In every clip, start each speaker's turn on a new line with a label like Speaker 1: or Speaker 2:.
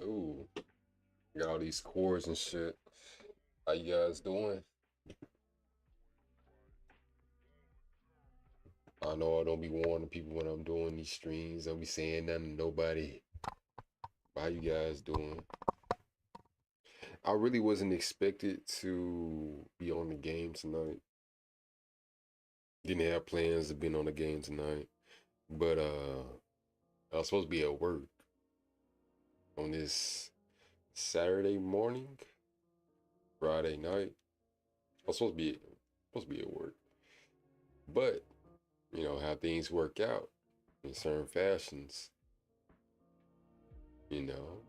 Speaker 1: Ooh, got all these chords and shit. How you guys doing? I know I don't be warning people when I'm doing these streams. Don't be saying nothing to nobody. How you guys doing? I really wasn't expected to be on the game tonight. Didn't have plans to be on the game tonight. But I was supposed to be at work on this Saturday morning, Friday night. I was supposed to be at work. But, you know, how things work out in certain fashions, you know,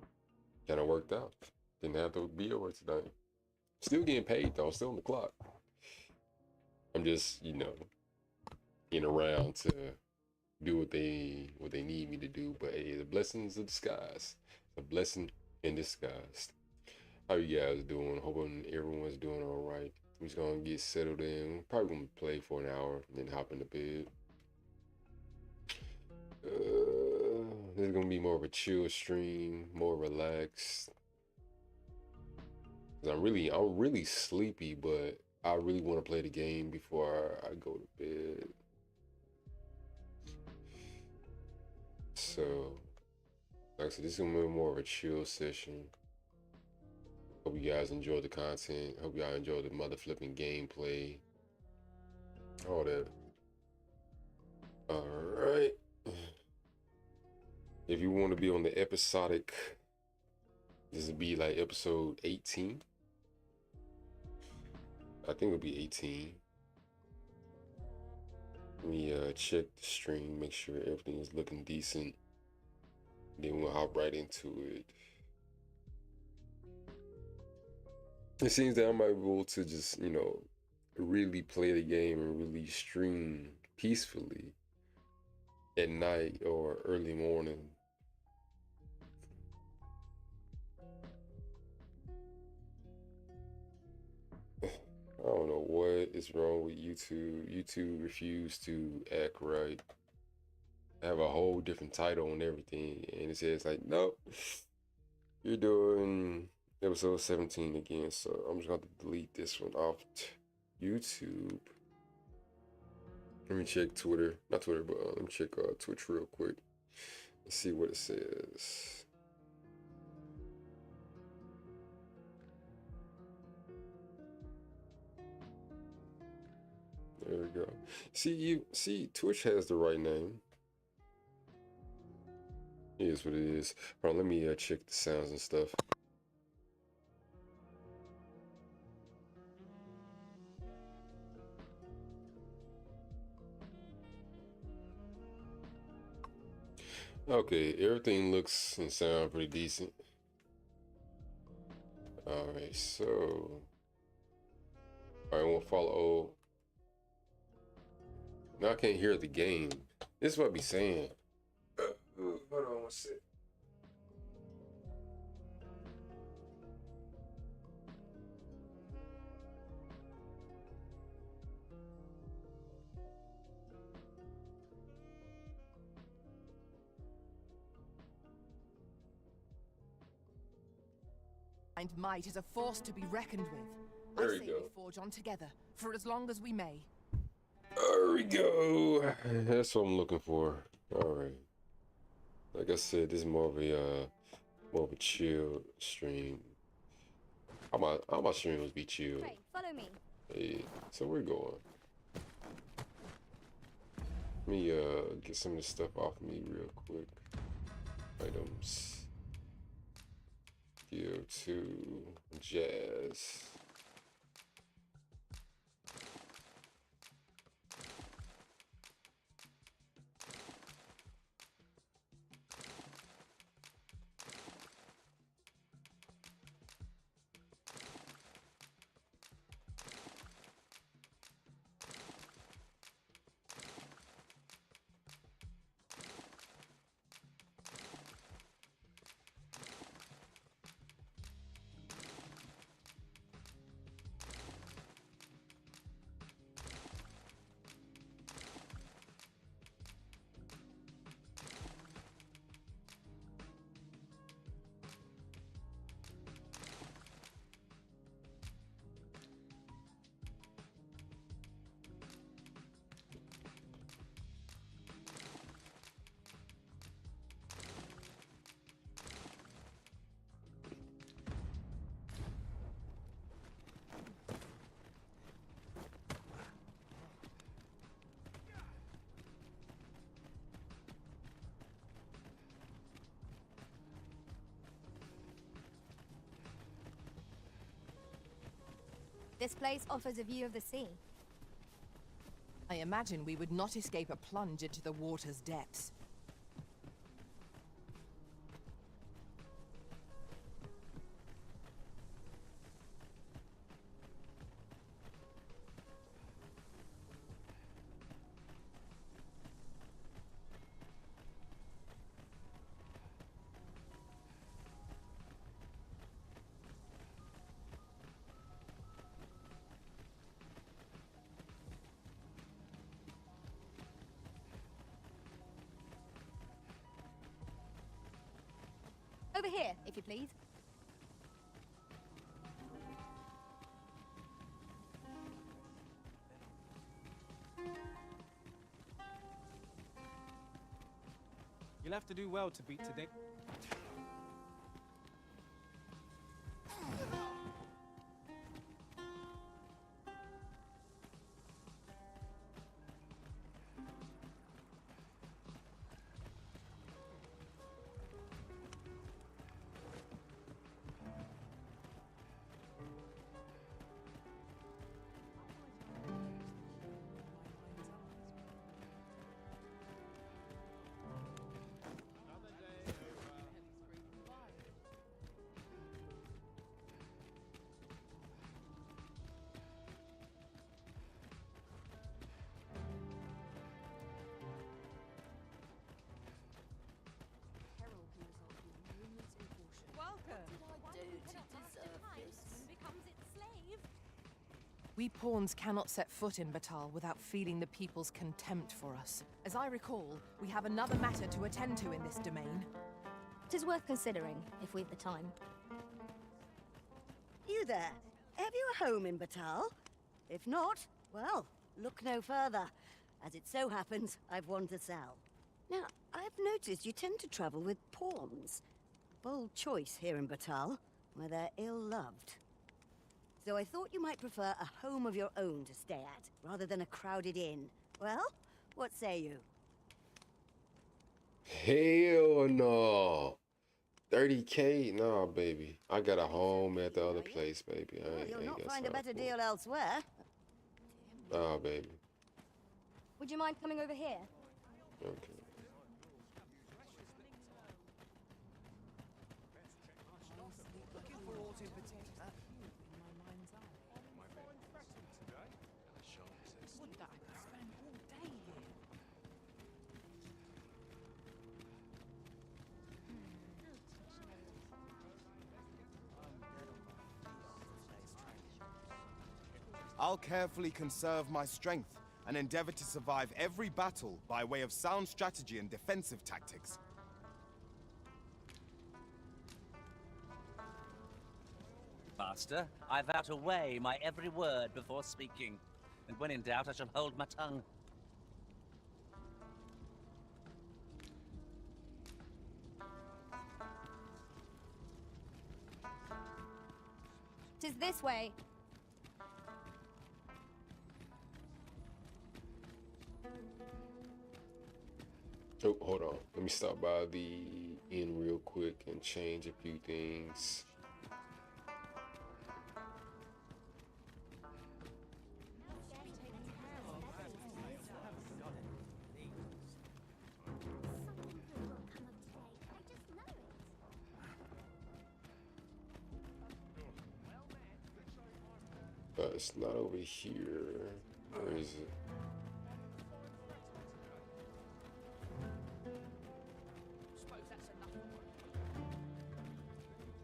Speaker 1: kind of worked out. Didn't have to be at work tonight. Still getting paid though, still on the clock. I'm just, getting around to do what they need me to do. But hey, the blessings of disguise. A blessing in disguise. How you guys doing? Hoping everyone's doing all right. I'm just gonna get settled in. Probably gonna play for an hour and then hop into bed. This is gonna be more of a chill stream, more relaxed. Cause I'm really sleepy, but I really want to play the game before I go to bed. So, like I said, this is gonna be more of a chill session. Hope you guys enjoy the content. Hope y'all enjoy the mother flipping gameplay. All that. All right. If you want to be on the episodic, this would be like episode 18. I think it'll be 18. Let me check the stream, make sure everything is looking decent. Then we'll hop right into it. It seems that I might be able to just, really play the game and really stream peacefully at night or early morning. I don't know what is wrong with YouTube. YouTube refused to act right. I have a whole different title and everything, and it says like, nope, you're doing episode 17 again. So I'm just going to delete this one off YouTube. Let me check Twitter, not Twitter, but let me check Twitch real quick and see what it says. There we go. See, Twitch has the right name. It is what it is. Hold on, let me check the sounds and stuff. Okay, everything looks and sound pretty decent. All right, so we'll follow. Now I can't hear the game. This is what I be saying. Hold on one sec.
Speaker 2: And might is a force to be reckoned with.
Speaker 1: There
Speaker 2: I
Speaker 1: we
Speaker 2: say
Speaker 1: go.
Speaker 2: we forge on together for as long as we may.
Speaker 1: There we go. That's what I'm looking for. All right. Like I said, this is more of a chill stream. All my streams be chill.
Speaker 3: Pray, follow me.
Speaker 1: Hey, so we're going. Let me get some of this stuff off me real quick. Items. Go to jazz.
Speaker 3: This place offers a view of the sea.
Speaker 2: I imagine we would not escape a plunge into the water's depths.
Speaker 3: Over here, if you please.
Speaker 4: You'll have to do well to beat today.
Speaker 2: We pawns cannot set foot in Batal without feeling the people's contempt for us. As I recall, we have another matter to attend to in this domain.
Speaker 3: It is worth considering, if we've the time.
Speaker 5: You there? Have you a home in Batal? If not, well, look no further. As it so happens, I've one to sell. Now, I've noticed you tend to travel with pawns. Bold choice here in Batal, where they're ill-loved. So I thought you might prefer a home of your own to stay at, rather than a crowded inn. Well, what say you?
Speaker 1: Hell no. 30K? Nah, baby. I got a home at the other place, baby.
Speaker 5: Well, you'll
Speaker 1: ain't
Speaker 5: not
Speaker 1: got
Speaker 5: find a
Speaker 1: time
Speaker 5: better
Speaker 1: for it.
Speaker 5: deal elsewhere.
Speaker 1: Nah, baby.
Speaker 3: Would you mind coming over here?
Speaker 1: Okay.
Speaker 2: Looking forward to potato in my mind's eye. Would that I could spend all day here.
Speaker 6: I'll carefully conserve my strength and endeavor to survive every battle by way of sound strategy and defensive tactics.
Speaker 7: Master, I vow to weigh my every word before speaking, and when in doubt I shall hold my tongue.
Speaker 3: Tis this way.
Speaker 1: Oh, hold on. Let me stop by the inn real quick and change a few things. It's not over here. Where is it?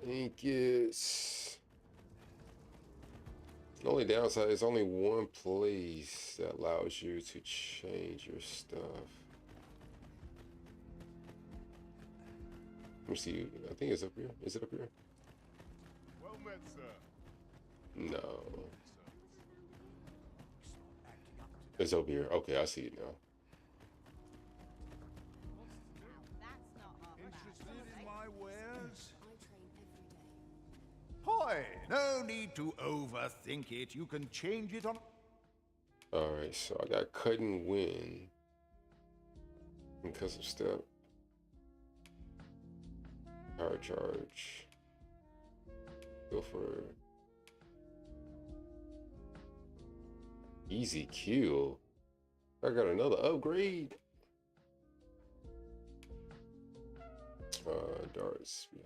Speaker 1: I think it's... The only downside is only one place that allows you to change your stuff. Let me see. I think it's up here. Is it up here?
Speaker 8: Well met, sir.
Speaker 1: No. It's over here. Okay, I see it now.
Speaker 8: Interested in my wares? Hoy! No need to overthink it. You can change it on...
Speaker 1: Alright, so I got cut and win. Because of step. Power charge. Go for Easy kill. I got another upgrade. Darts. Yeah.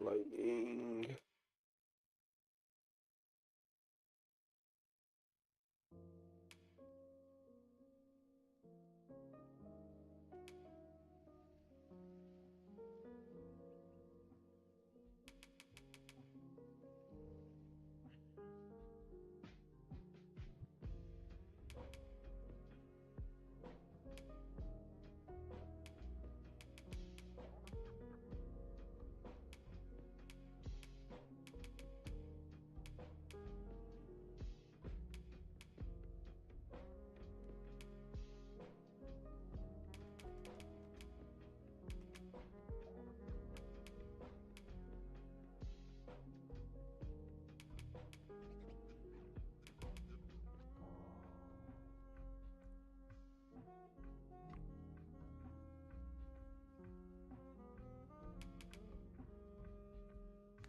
Speaker 1: Lightning.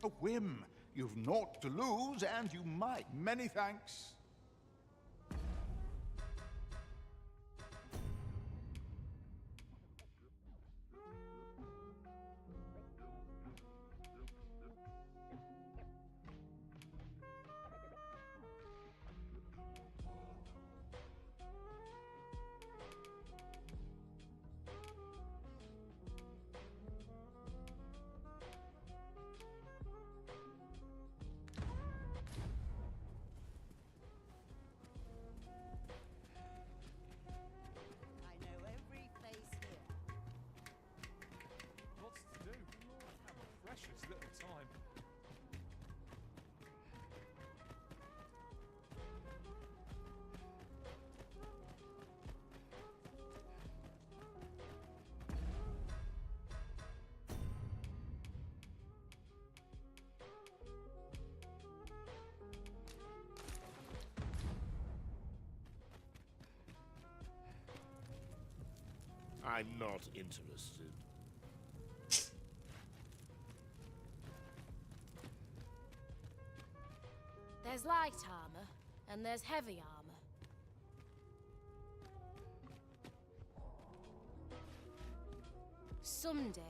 Speaker 8: A whim. You've naught to lose, and you might. Many thanks.
Speaker 5: I know every face here.
Speaker 4: Lots to do. Have a precious little time.
Speaker 9: I'm not interested.
Speaker 10: There's light armor, and there's heavy armor. Someday,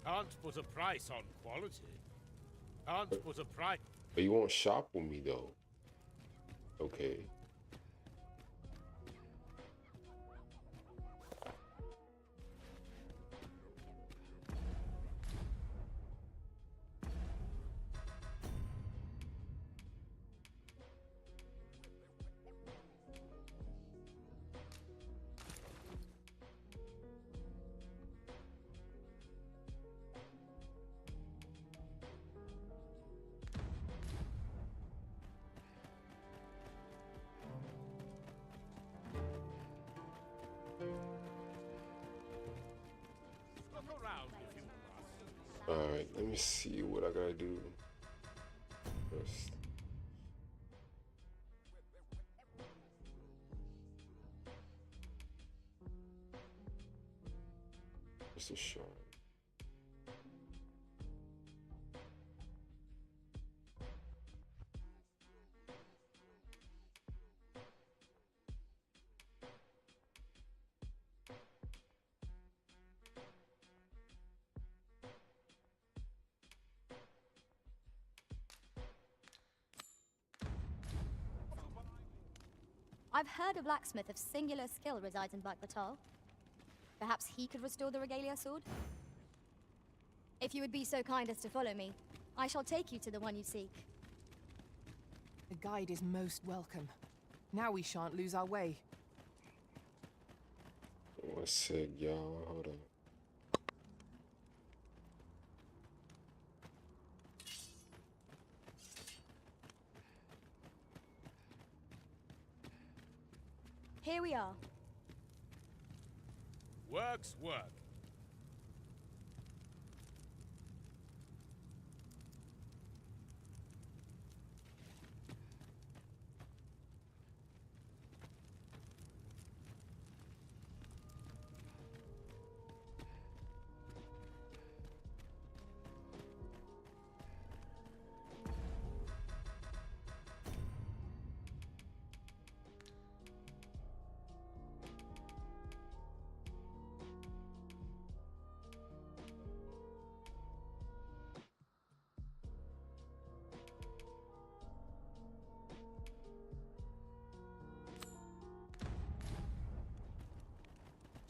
Speaker 9: Can't put a price on quality. Can't put a price.
Speaker 1: But you won't shop with me though. Okay.
Speaker 9: Look around if you must.
Speaker 1: Alright, let me see what I gotta do first. What's the shark?
Speaker 3: I've heard a blacksmith of singular skill resides in Baal. Perhaps he could restore the regalia sword? If you would be so kind as to follow me, I shall take you to the one you seek.
Speaker 2: The guide is most welcome. Now we shan't lose our way.
Speaker 1: One sec, y'all. Hold on.
Speaker 3: Here we are.
Speaker 9: Work's work.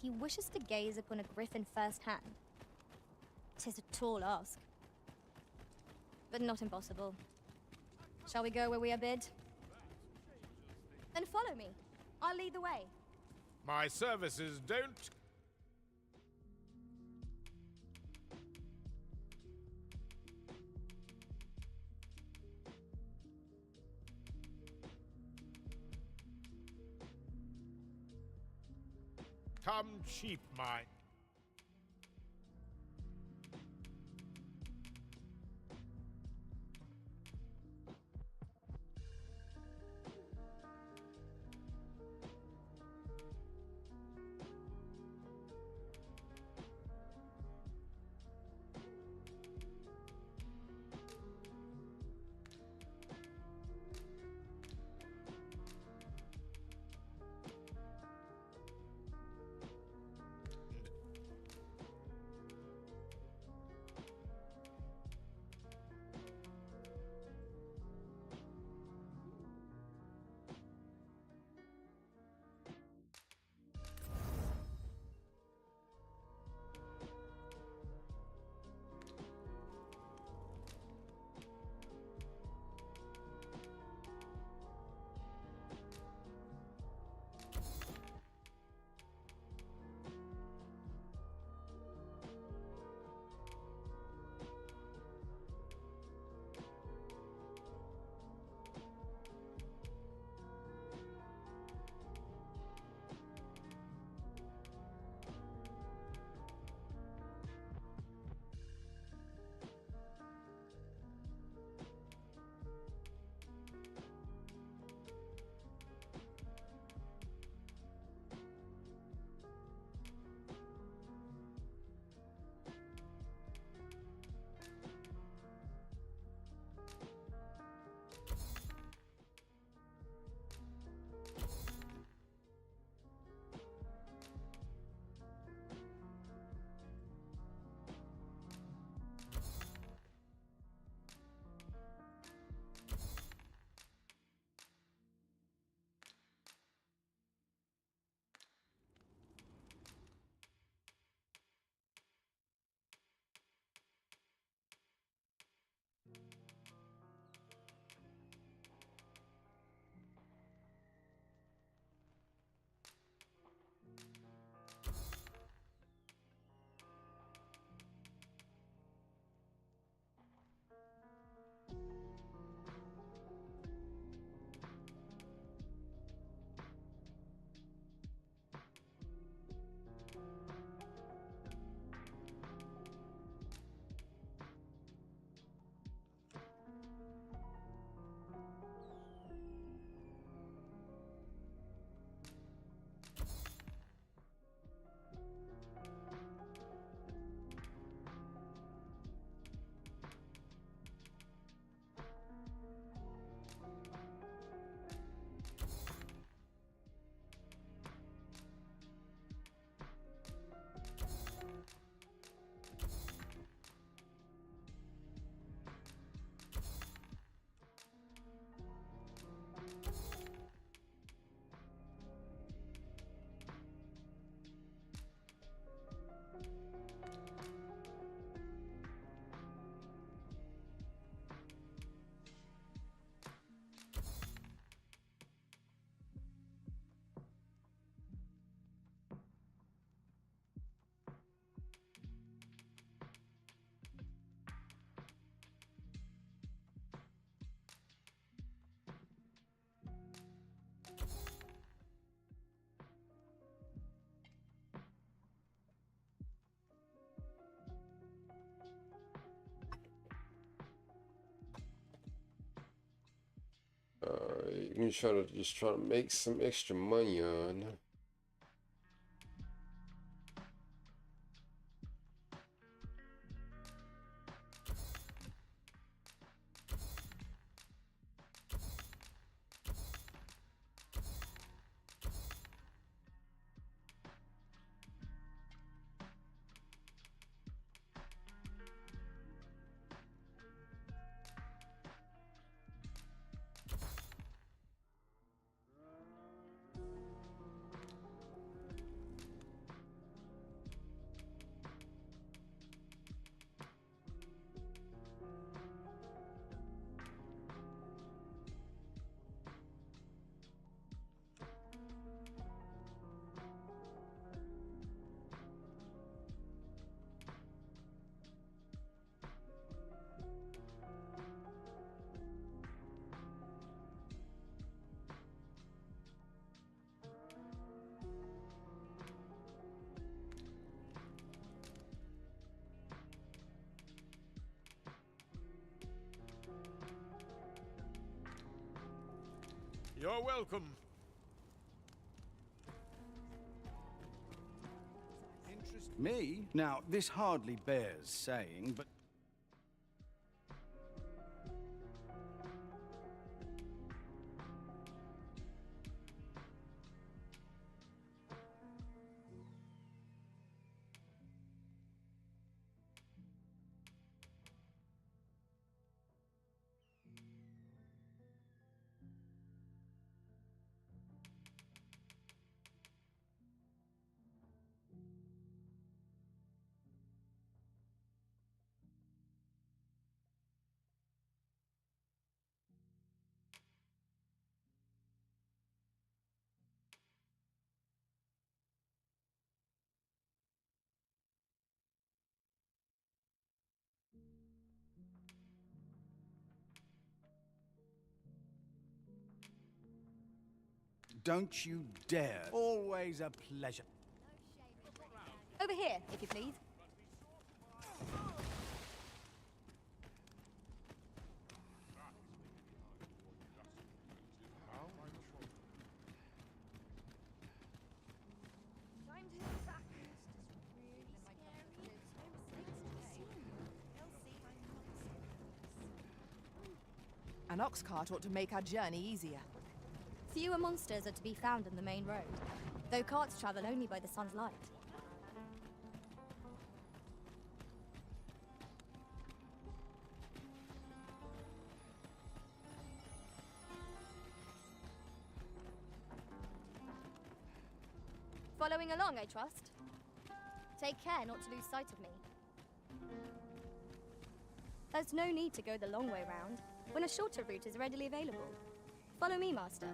Speaker 3: He wishes to gaze upon a griffin firsthand. 'Tis a tall ask, but not impossible. Shall we go where we are bid? Then follow me. I'll lead the way.
Speaker 9: My services don't. Come cheap, my.
Speaker 1: me just try to make some extra money on.
Speaker 9: You're welcome.
Speaker 11: Me? Now, this hardly bears saying, but... Don't you dare. Always a pleasure.
Speaker 3: Over here, if you please.
Speaker 2: An ox cart ought to make our journey easier.
Speaker 3: Fewer monsters are to be found in the main road, though carts travel only by the sun's light. Following along, I trust. Take care not to lose sight of me. There's no need to go the long way round, when a shorter route is readily available. Follow me, Master.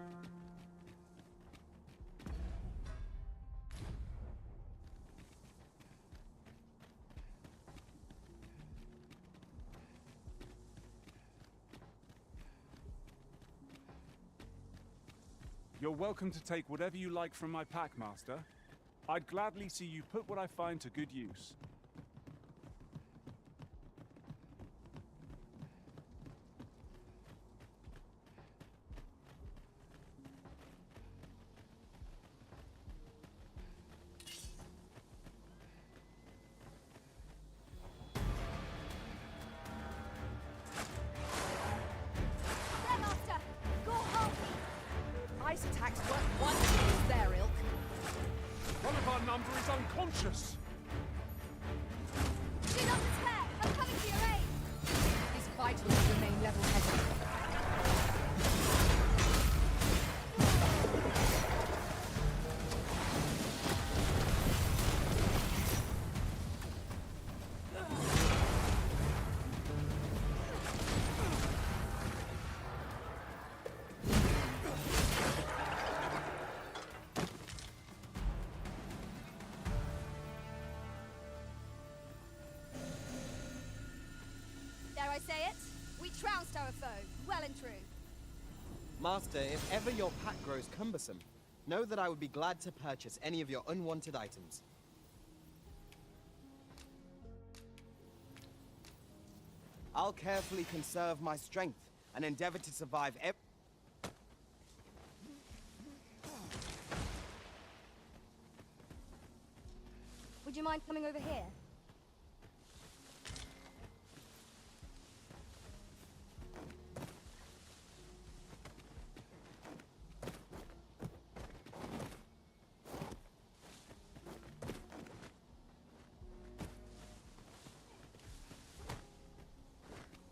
Speaker 4: You're welcome to take whatever you like from my pack, Master. I'd gladly see you put what I find to good use.
Speaker 3: There, Master! Go home!
Speaker 2: Ice attacks work wonders against their ilk.
Speaker 4: One of our number is unconscious!
Speaker 3: Do not despair! I'm coming to your aid!
Speaker 2: It's vital to remain level-headed.
Speaker 3: Dare I say it? We trounced our foe, well and true.
Speaker 12: Master, if ever your pack grows cumbersome, know that I would be glad to purchase any of your unwanted items. I'll carefully conserve my strength and endeavor to survive
Speaker 3: Coming over here.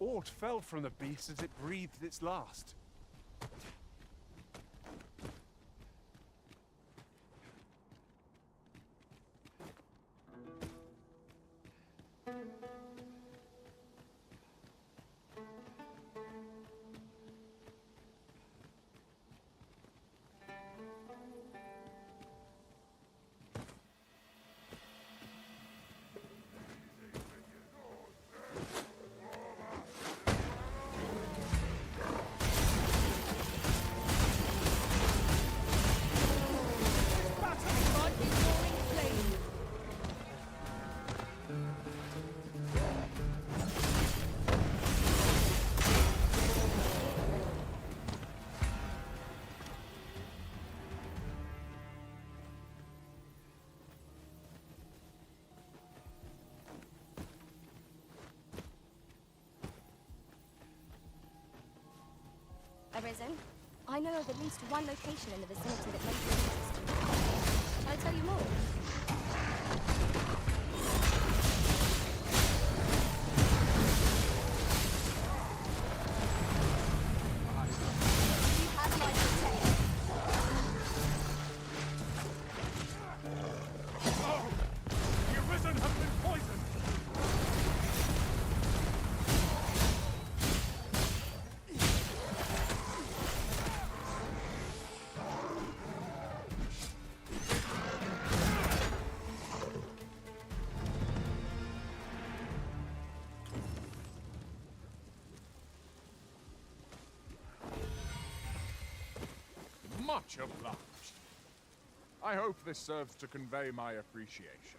Speaker 4: Aught fell from the beast as it breathed its last.
Speaker 3: Arisen, I know of at least one location in the vicinity that may be interesting. Shall I tell you more? You have my protection.
Speaker 4: Oh! The Arisen have been poisoned!
Speaker 13: Much obliged. I hope this serves to convey my appreciation.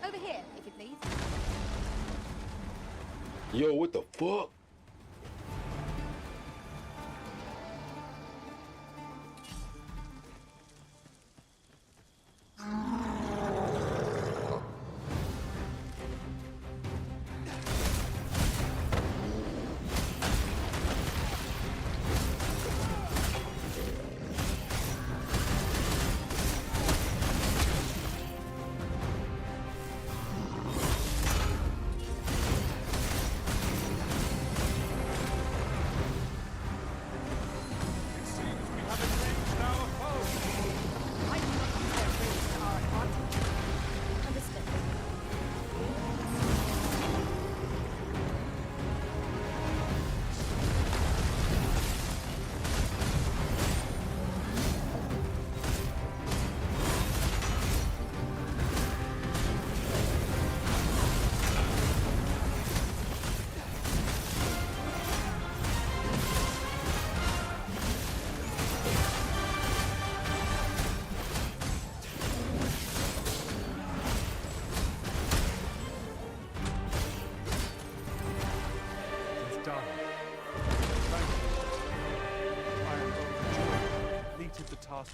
Speaker 3: Over here, if you please.
Speaker 1: Yo, what the fuck?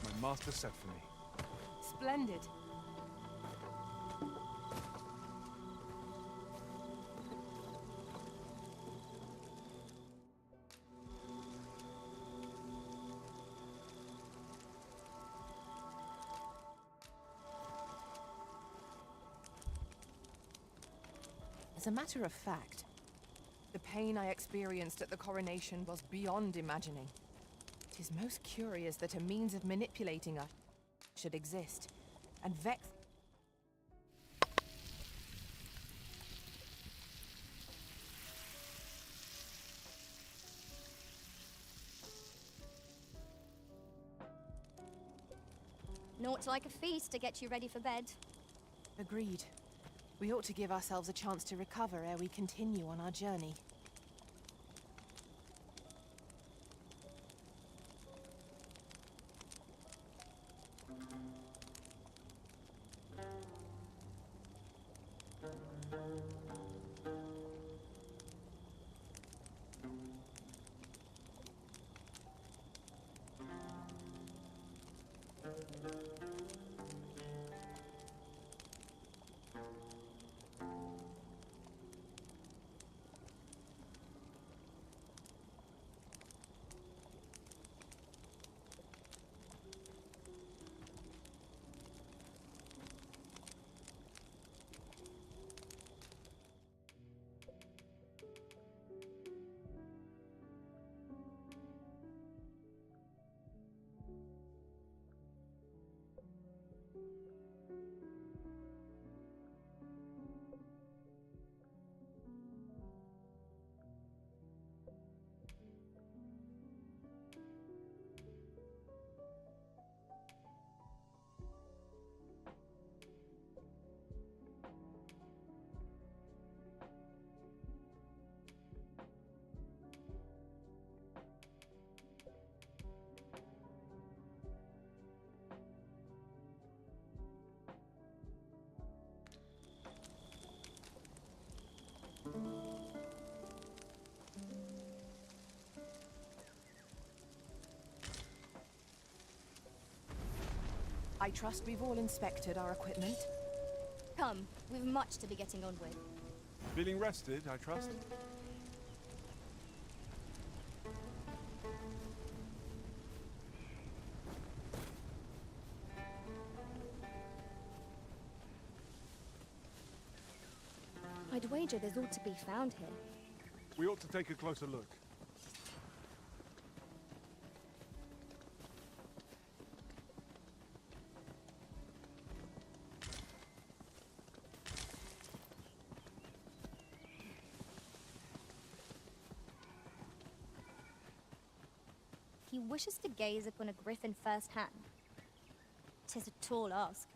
Speaker 4: My master set for me.
Speaker 2: Splendid. As a matter of fact, the pain I experienced at the coronation was beyond imagining. It is most curious that a means of manipulating us should exist, and Vex...
Speaker 3: Naught like a feast to get you ready for bed.
Speaker 2: Agreed. We ought to give ourselves a chance to recover ere we continue on our journey. I trust we've all inspected our equipment.
Speaker 3: Come, we've much to be getting on with.
Speaker 4: Feeling rested, I trust?
Speaker 3: I'd wager there's ought to be found here.
Speaker 4: We ought to take a closer look.
Speaker 3: He wishes to gaze upon a griffin firsthand. 'Tis a tall ask,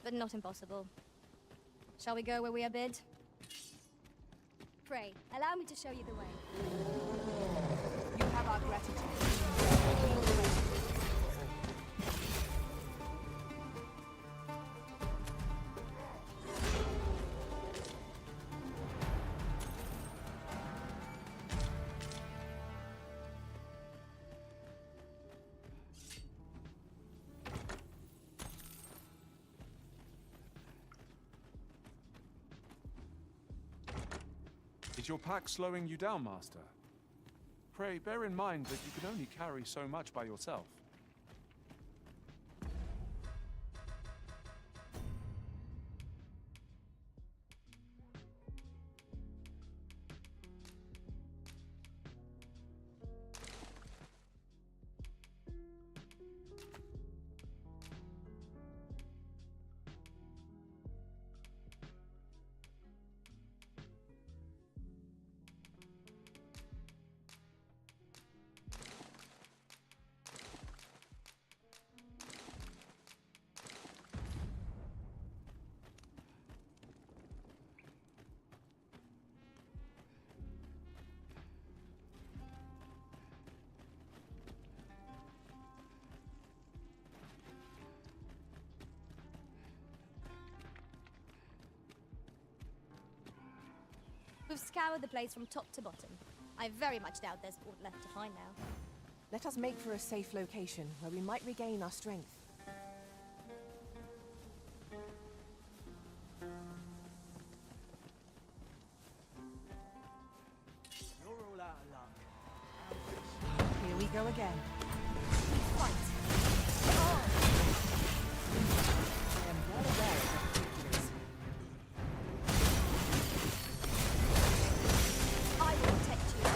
Speaker 3: but not impossible. Shall we go where we are bid? Pray, allow me to show you the way.
Speaker 2: You have our gratitude.
Speaker 4: Is your pack slowing you down, Master? Pray, bear in mind that you can only carry so much by yourself.
Speaker 3: We've scoured the place from top to bottom. I very much doubt there's aught left to find now.
Speaker 2: Let us make for a safe location where we might regain our strength.
Speaker 12: You're all out of luck.
Speaker 2: Here we go again.
Speaker 3: Fight!
Speaker 2: I am well aware of our particulars.
Speaker 3: I will protect you.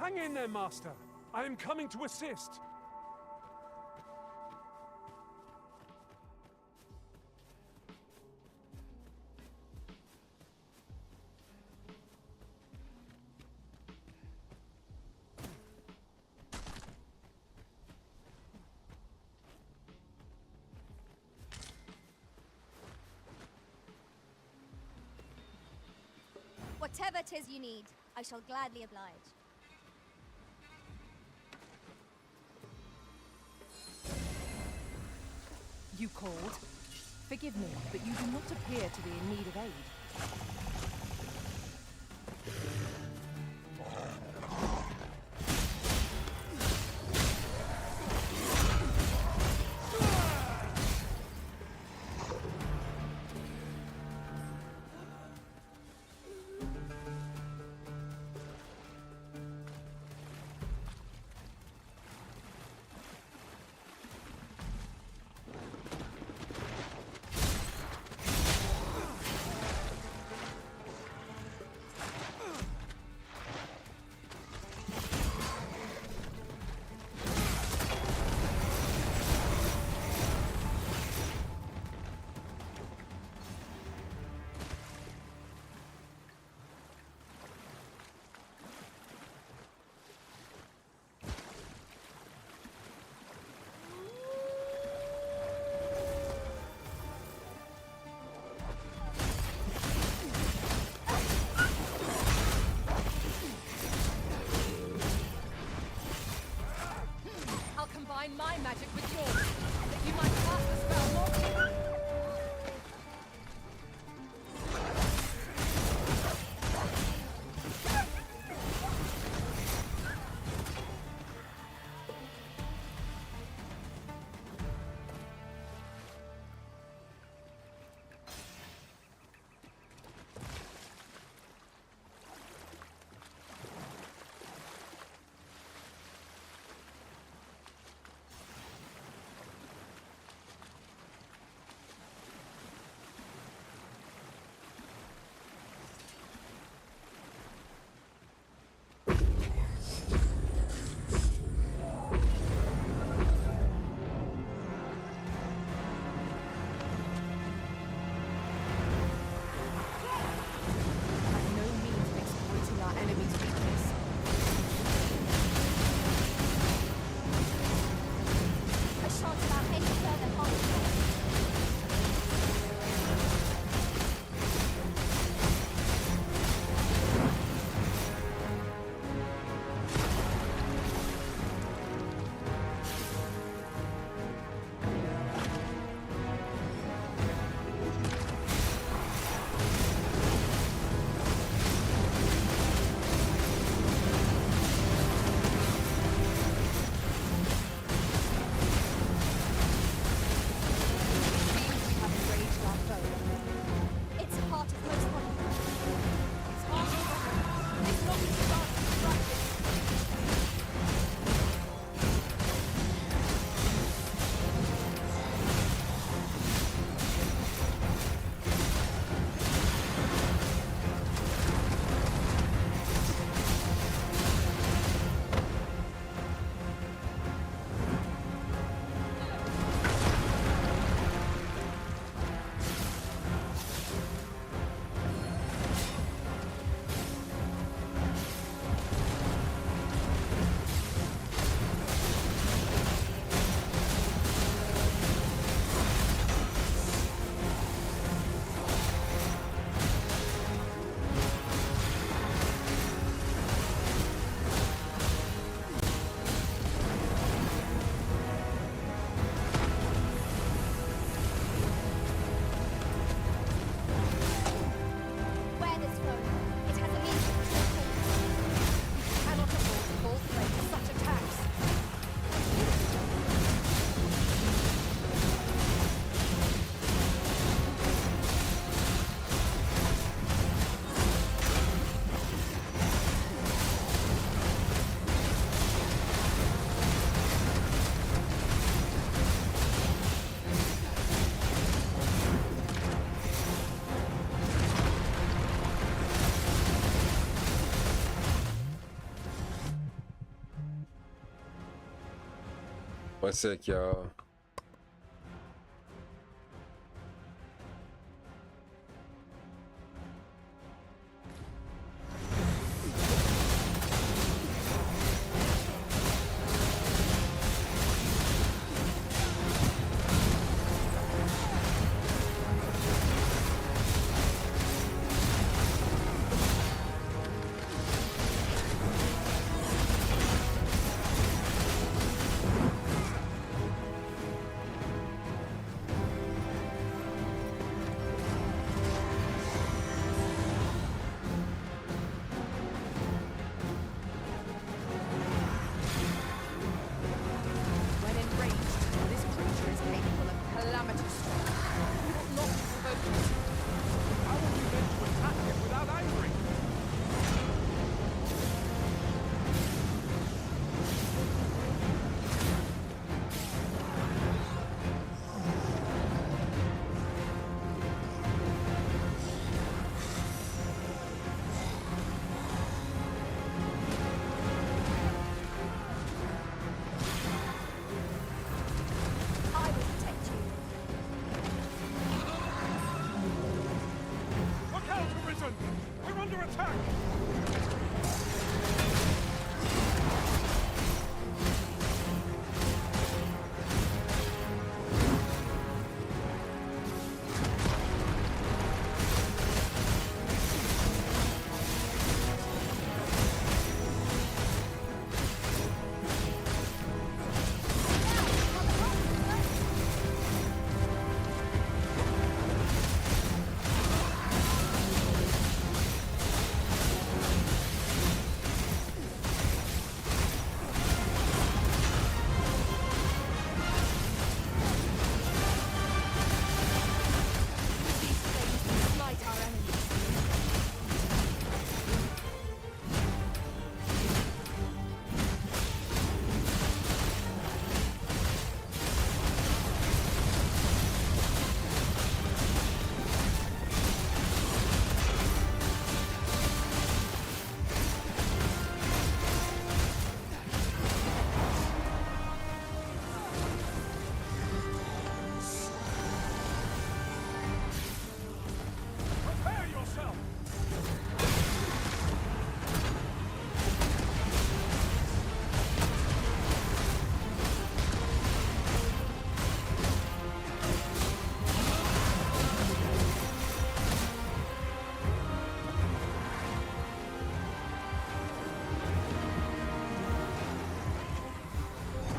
Speaker 4: Hang in there, Master. I am coming to assist.
Speaker 3: Whatever 'tis you need, I shall gladly oblige.
Speaker 2: You called? Forgive me, but you do not appear to be in need of aid.
Speaker 1: One sec, y'all.
Speaker 2: When enraged, this creature is capable of calamitous strength. We will not provoke it.
Speaker 4: How are we meant to attack it without angering?
Speaker 3: I will protect you.
Speaker 4: Look out, Arisen! We're under attack!
Speaker 2: These flames slight our enemies.
Speaker 4: Prepare yourself!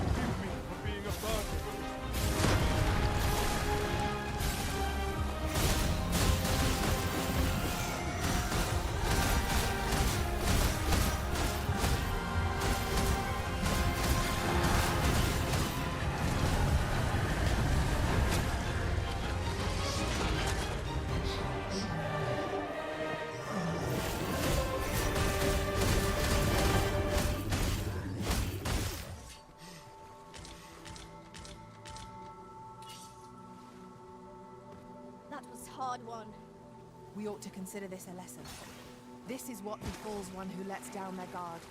Speaker 4: Forgive me for being a burden.
Speaker 3: That was hard won.
Speaker 2: We ought to consider this a lesson. This is what befalls one who lets down their guard.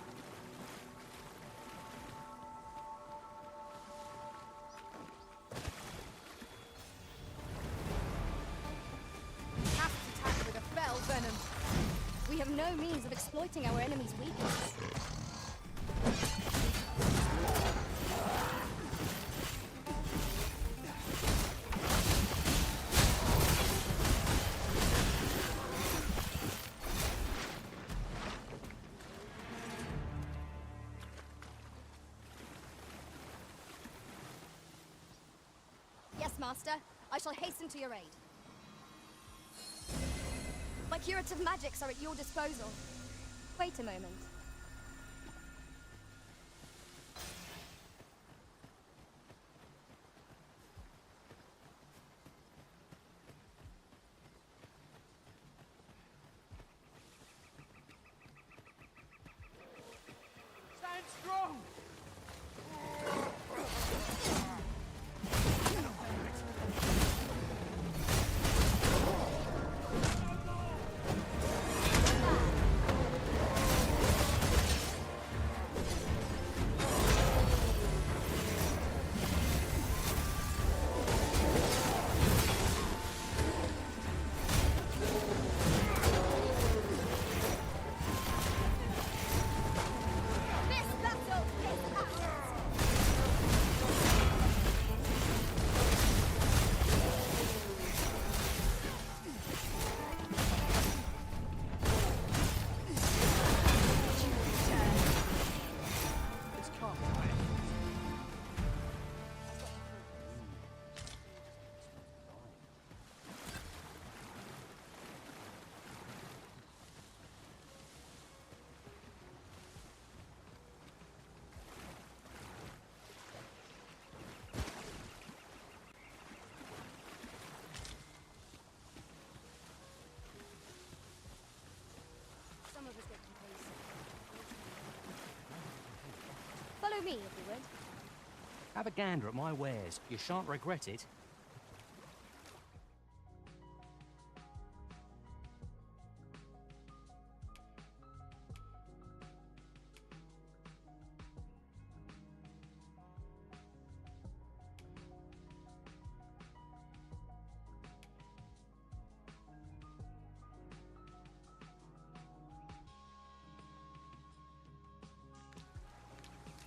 Speaker 2: We have to tackle with a fell venom.
Speaker 3: We have no means of exploiting our enemy's weakness. Yes, Master. I shall hasten to your aid. My curative magics are at your disposal. Wait a moment.
Speaker 4: Stand strong!
Speaker 3: Follow me, if you would.
Speaker 14: Have a gander at my wares. You shan't regret it.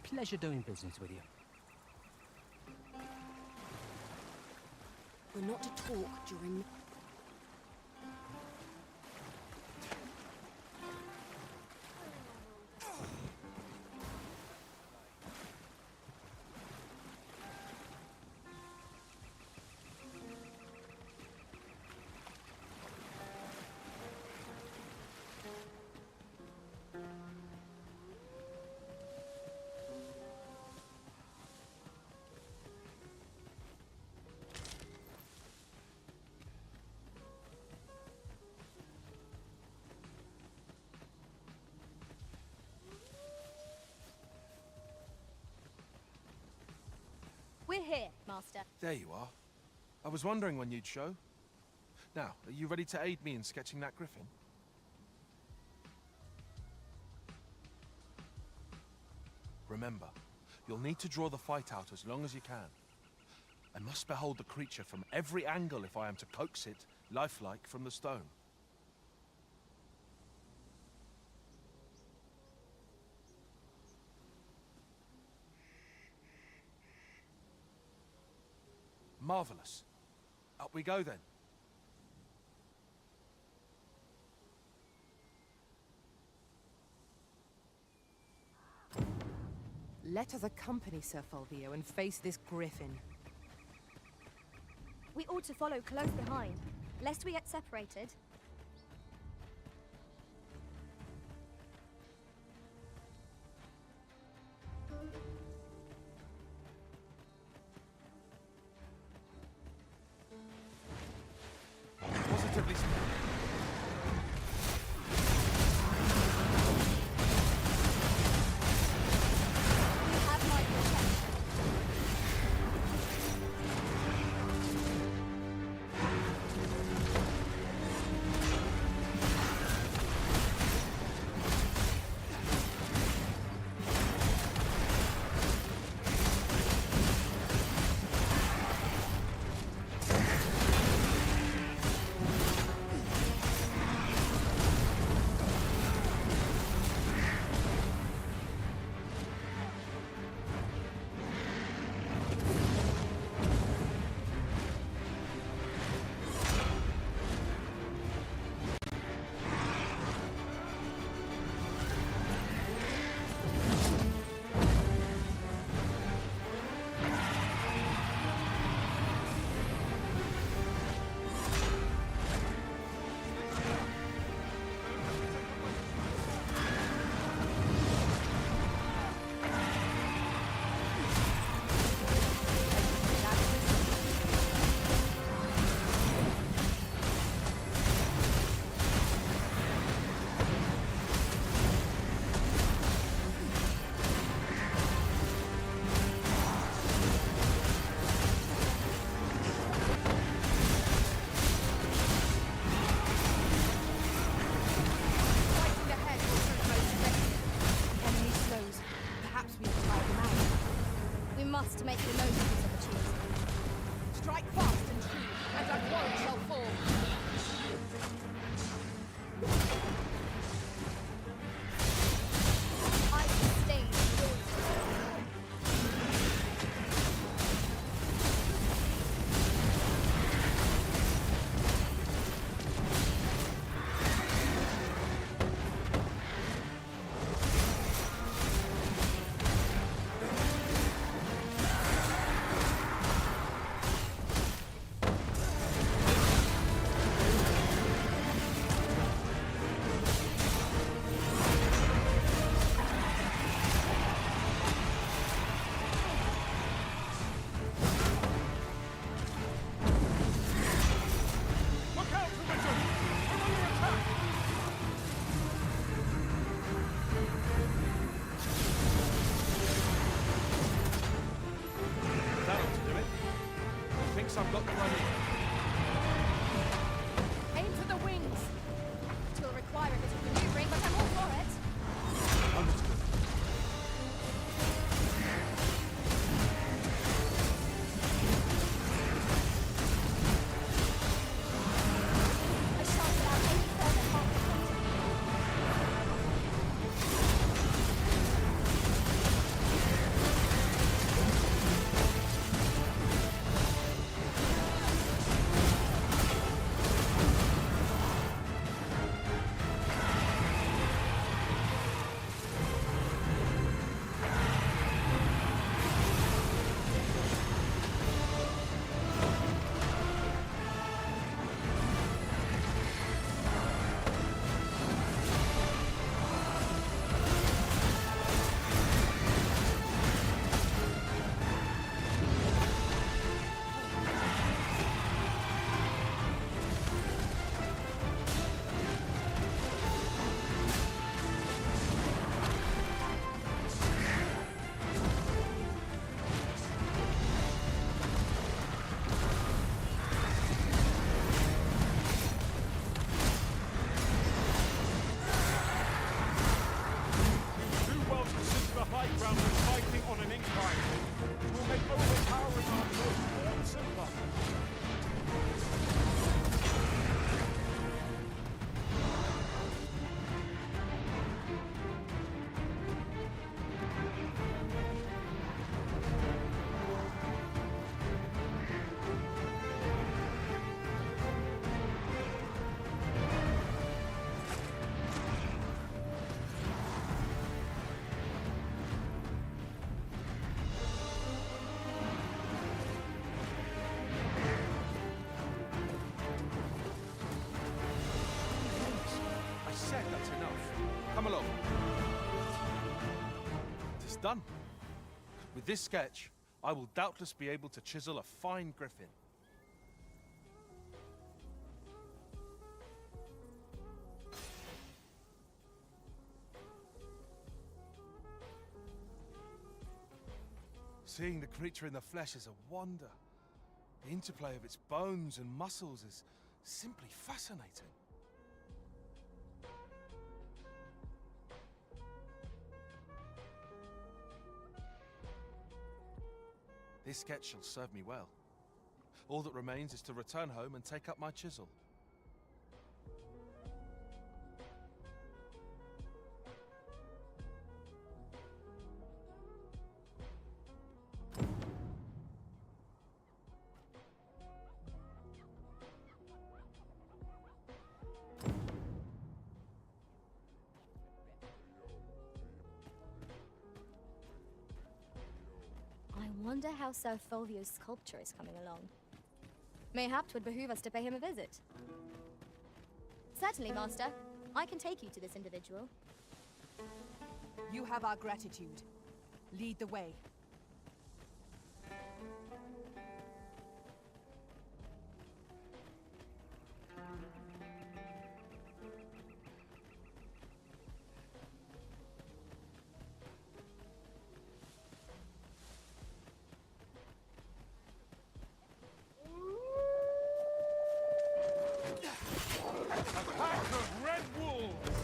Speaker 14: Pleasure doing business with you.
Speaker 5: We're not to talk during...
Speaker 3: We're here, Master.
Speaker 13: There you are. I was wondering when you'd show. Now, are you ready to aid me in sketching that griffin? Remember, you'll need to draw the fight out as long as you can. I must behold the creature from every angle if I am to coax it, lifelike, from the stone. Marvelous. Up we go then.
Speaker 2: Let us accompany Sir Fulvio and face this griffin.
Speaker 3: We ought to follow close behind, lest we get separated.
Speaker 13: Positively splendid.
Speaker 3: You have my protection.
Speaker 13: along. It is done. With this sketch, I will doubtless be able to chisel a fine griffin. Seeing the creature in the flesh is a wonder. The interplay of its bones and muscles is simply fascinating. This sketch shall serve me well. All that remains is to return home and take up my chisel.
Speaker 3: I wonder how Sir Fulvio's sculpture is coming along. Mayhap 'twould behoove us to pay him a visit. Certainly, Master. I can take you to this individual.
Speaker 2: You have our gratitude. Lead the way.
Speaker 4: A pack of red wolves!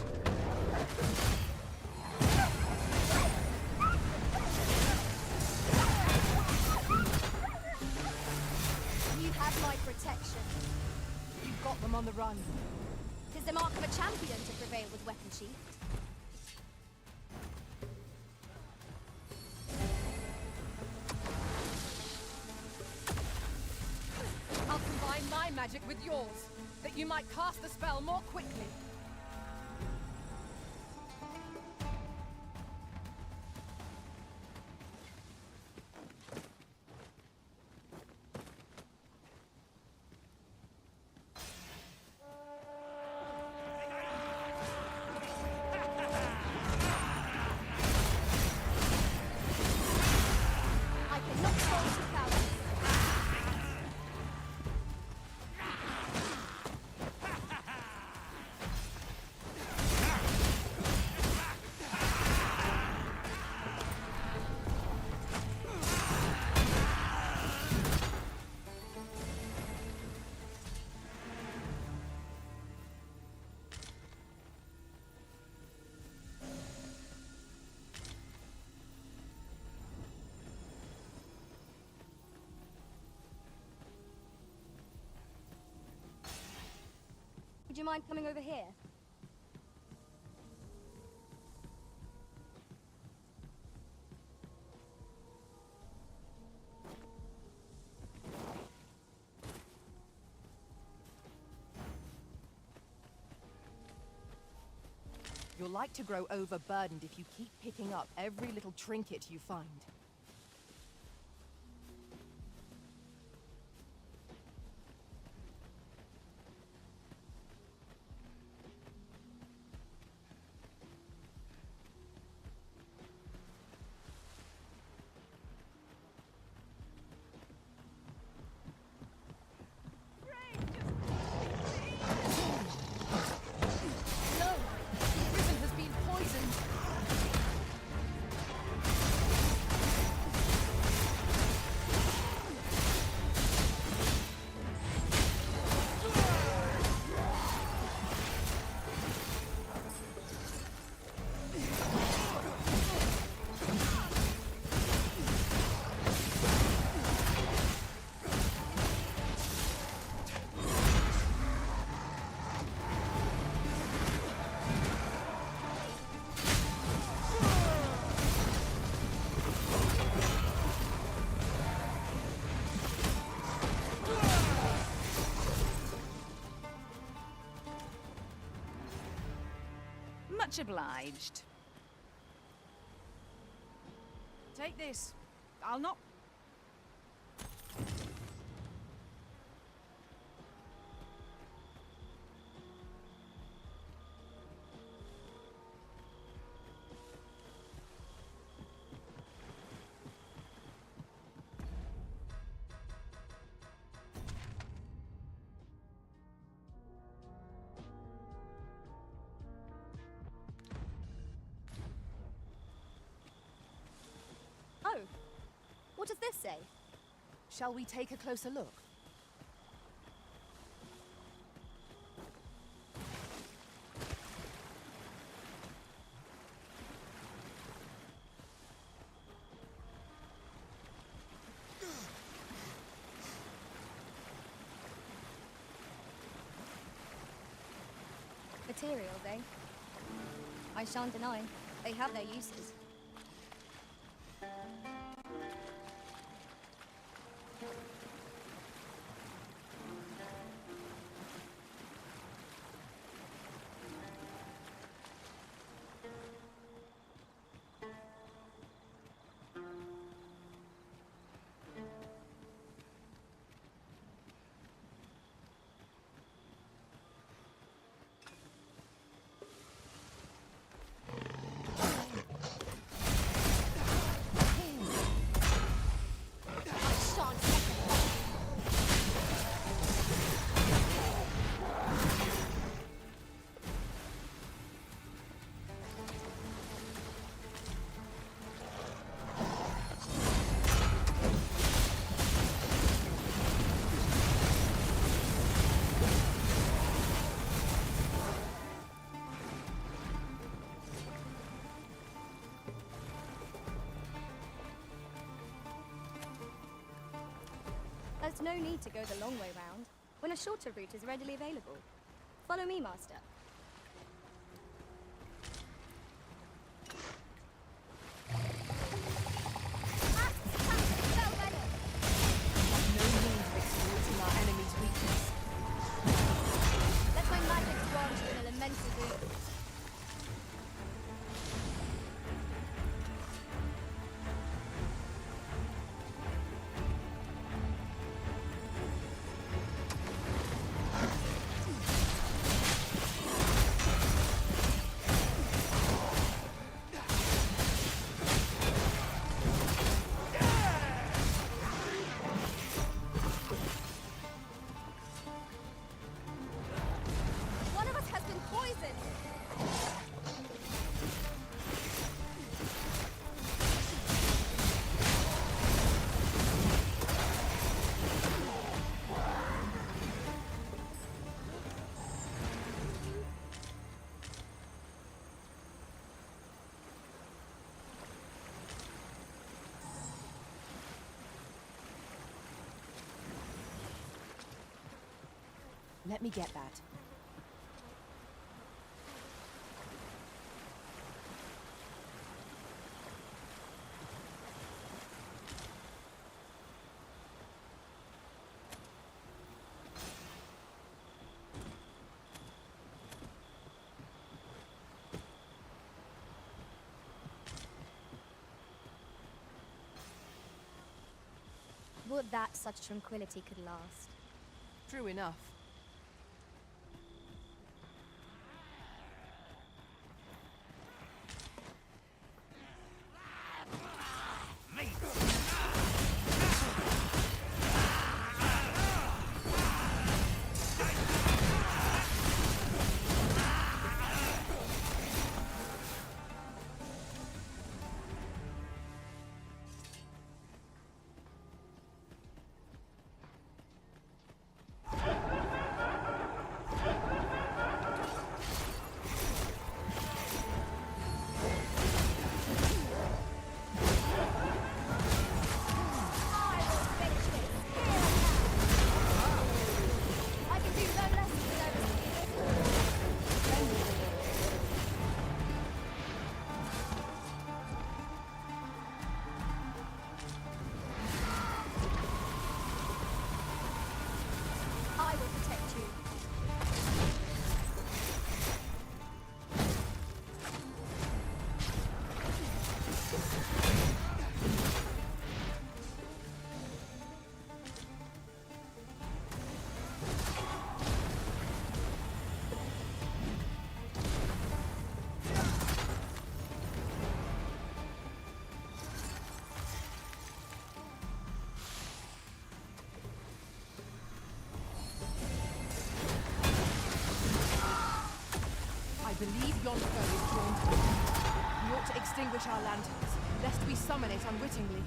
Speaker 3: You have my protection.
Speaker 2: You've got them on the run.
Speaker 3: 'Tis the mark of a champion to prevail with weapon sheathed.
Speaker 2: I'll combine my magic with yours, that you might cast the spell more quickly.
Speaker 3: I cannot fall to power. Would you mind coming over here?
Speaker 2: You'll like to grow overburdened if you keep picking up every little trinket you find. No! The griffin has been poisoned!
Speaker 15: Much obliged. Take this. I'll not...
Speaker 3: does this say?
Speaker 2: Shall we take a closer look?
Speaker 3: Materials, eh? I shan't deny, they have their uses. There's no need to go the long way round, when a shorter route is readily available. Follow me, Master.
Speaker 2: No need of exploiting our enemy's weakness.
Speaker 3: Let my magic grant you an elemental boon. One of us has been poisoned!
Speaker 2: Let me get that.
Speaker 3: Would that such tranquility could last.
Speaker 2: True enough. believe yonder foe is drawn to us. We ought to extinguish our lanterns, lest we summon it unwittingly.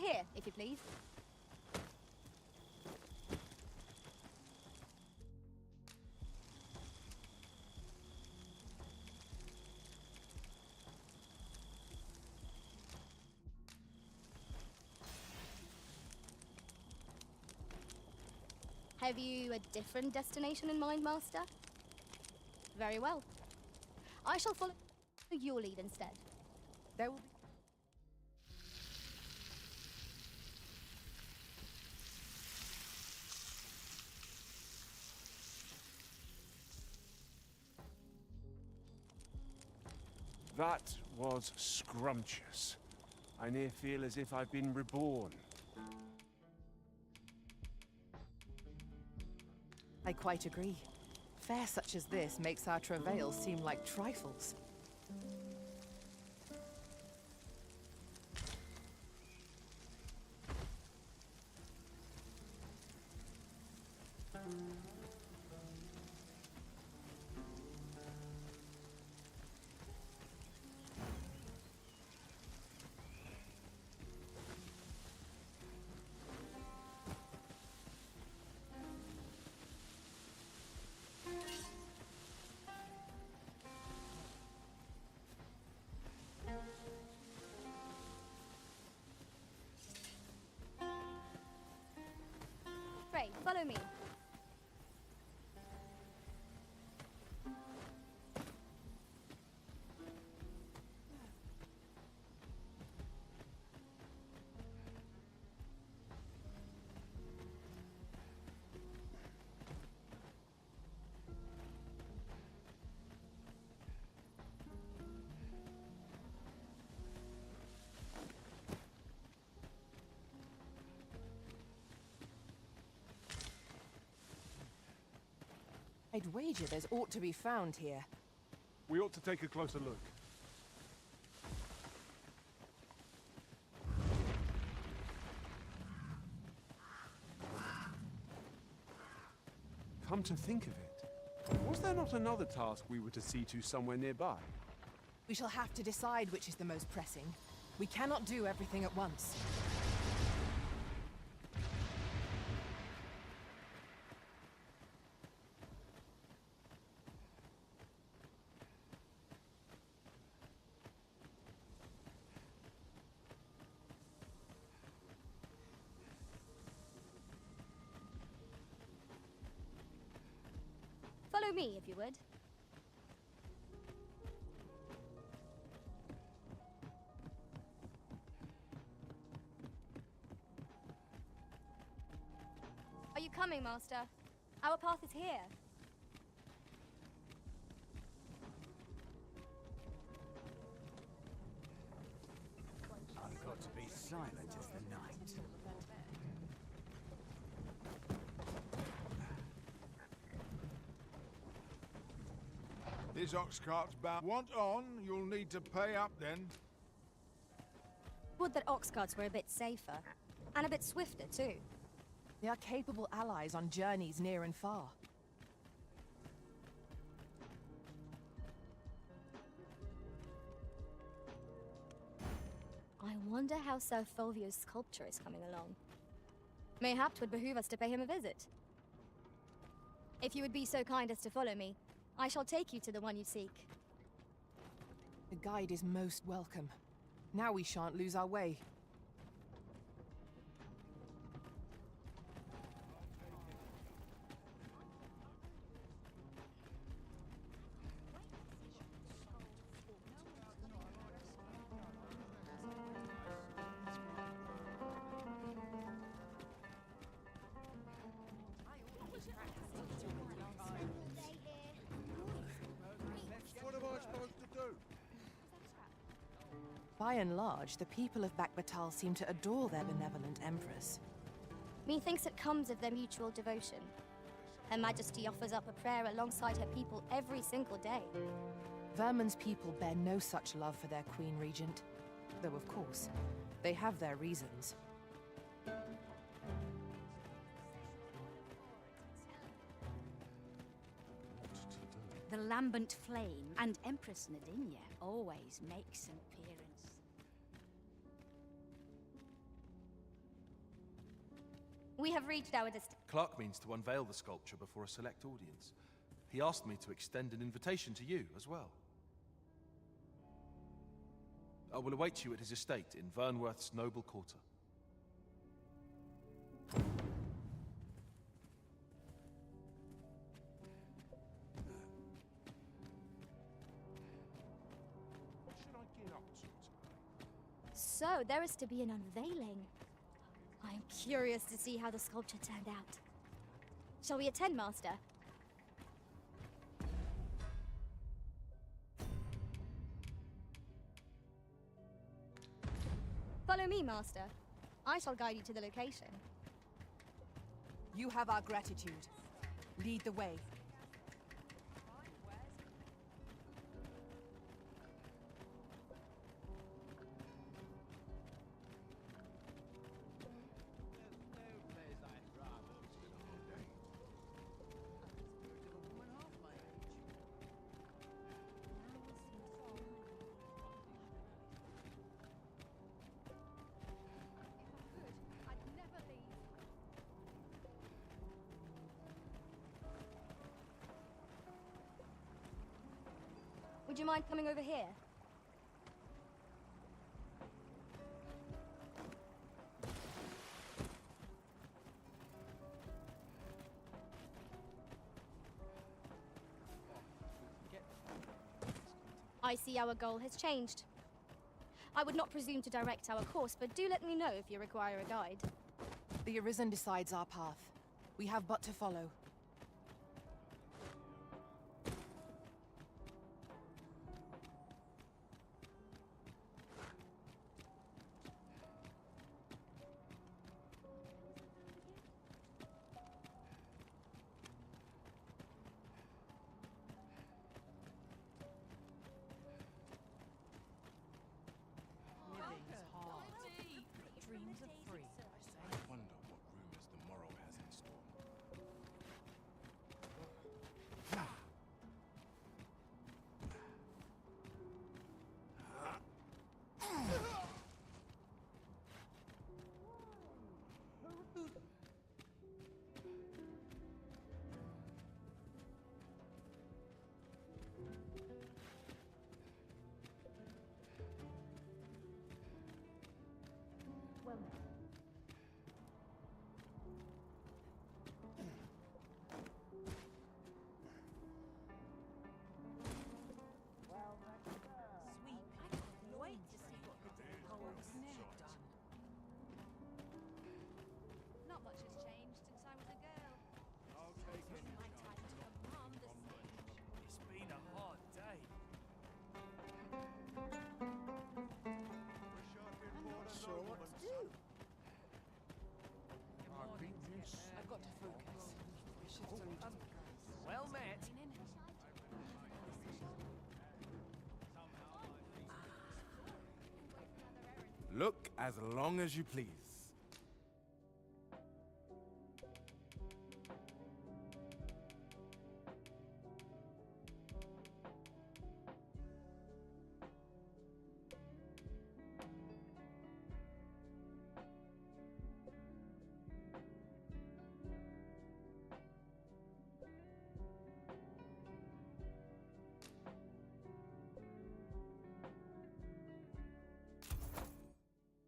Speaker 3: here, if you please. Have you a different destination in mind, Master? Very well. I shall follow your lead instead.
Speaker 2: There will be...
Speaker 4: That was scrumptious. I near feel as if I've been reborn.
Speaker 2: I quite agree. Fare such as this makes our travails seem like trifles.
Speaker 3: Pray, follow me.
Speaker 2: I'd wager there's aught to be found here.
Speaker 4: We ought to take a closer look. Come to think of it, was there not another task we were to see to somewhere nearby?
Speaker 2: We shall have to decide which is the most pressing. We cannot do everything at once.
Speaker 3: Follow me, if you would. Are you coming, Master? Our path is here.
Speaker 11: I've got to be silent as the night.
Speaker 8: This ox cart's bound. Want on, you'll need to pay up then.
Speaker 3: Would that ox carts were a bit safer. And a bit swifter, too.
Speaker 2: They are capable allies on journeys near and far.
Speaker 3: I wonder how Sir Fulvio's sculpture is coming along. Mayhap 'twould behoove us to pay him a visit. If you would be so kind as to follow me, I shall take you to the one you seek.
Speaker 2: The guide is most welcome. Now we shan't lose our way.
Speaker 8: What am I supposed to do?
Speaker 2: By and large, the people of Bakbatal seem to adore their benevolent empress.
Speaker 3: Methinks it comes of their mutual devotion. Her Majesty offers up a prayer alongside her people every single day.
Speaker 2: Vermin's people bear no such love for their Queen Regent. Though, of course, they have their reasons.
Speaker 16: The lambent flame and Empress Nadinia always makes an appearance.
Speaker 3: We have reached our destination.
Speaker 13: Clark means to unveil the sculpture before a select audience. He asked me to extend an invitation to you as well. I will await you at his estate in Vernworth's noble quarter. What should I get up to tonight?
Speaker 3: So, there is to be an unveiling. I am curious to see how the sculpture turned out. Shall we attend, Master? Follow me, Master. I shall guide you to the location.
Speaker 2: You have our gratitude. Lead the way.
Speaker 3: Would you mind coming over here? I see our goal has changed. I would not presume to direct our course, but do let me know if you require a guide.
Speaker 2: The Arisen decides our path. We have but to follow.
Speaker 13: I wonder what rumors the morrow has in store.
Speaker 3: Not much has changed since I was a girl.
Speaker 9: I'll take it.
Speaker 3: My time to command the stage.
Speaker 9: It's been a hard day.
Speaker 5: I'm not sure what to do.
Speaker 2: I've got to focus.
Speaker 9: Well met.
Speaker 6: Look as long as you please.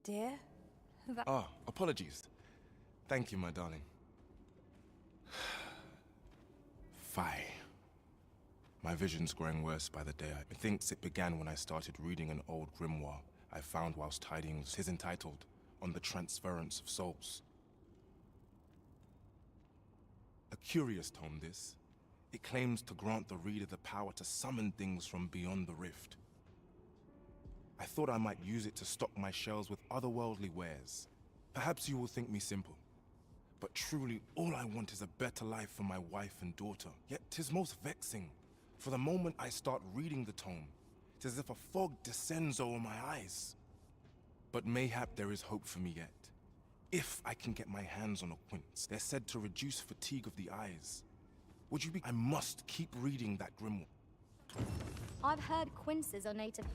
Speaker 2: Dear?
Speaker 6: Ah, apologies. Thank you, my darling. Fie. My vision's growing worse by the day. Methinks it began when I started reading an old grimoire I found whilst tidying. Tis entitled, On the Transference of Souls. A curious tome, this. It claims to grant the reader the power to summon things from beyond the rift. I thought I might use it to stock my shelves with otherworldly wares. Perhaps you will think me simple, but truly all I want is a better life for my wife and daughter. Yet 'tis most vexing, for the moment I start reading the tome, 'tis as if a fog descends over my eyes. But mayhap there is hope for me yet. If I can get my hands on a quince, they're said to reduce fatigue of the eyes. Would you be— I must keep reading that grimoire.
Speaker 3: I've heard quinces are native.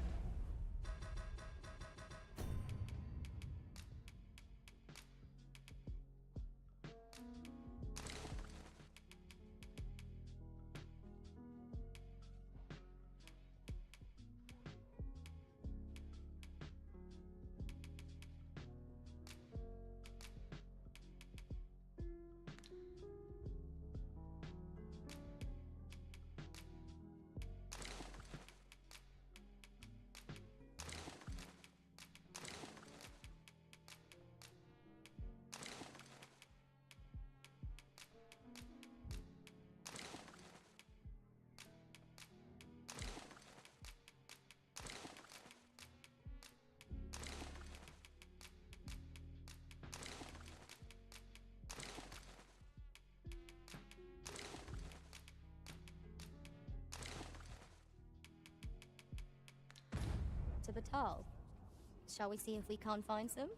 Speaker 3: to Batal. Shall we see if we can't find some?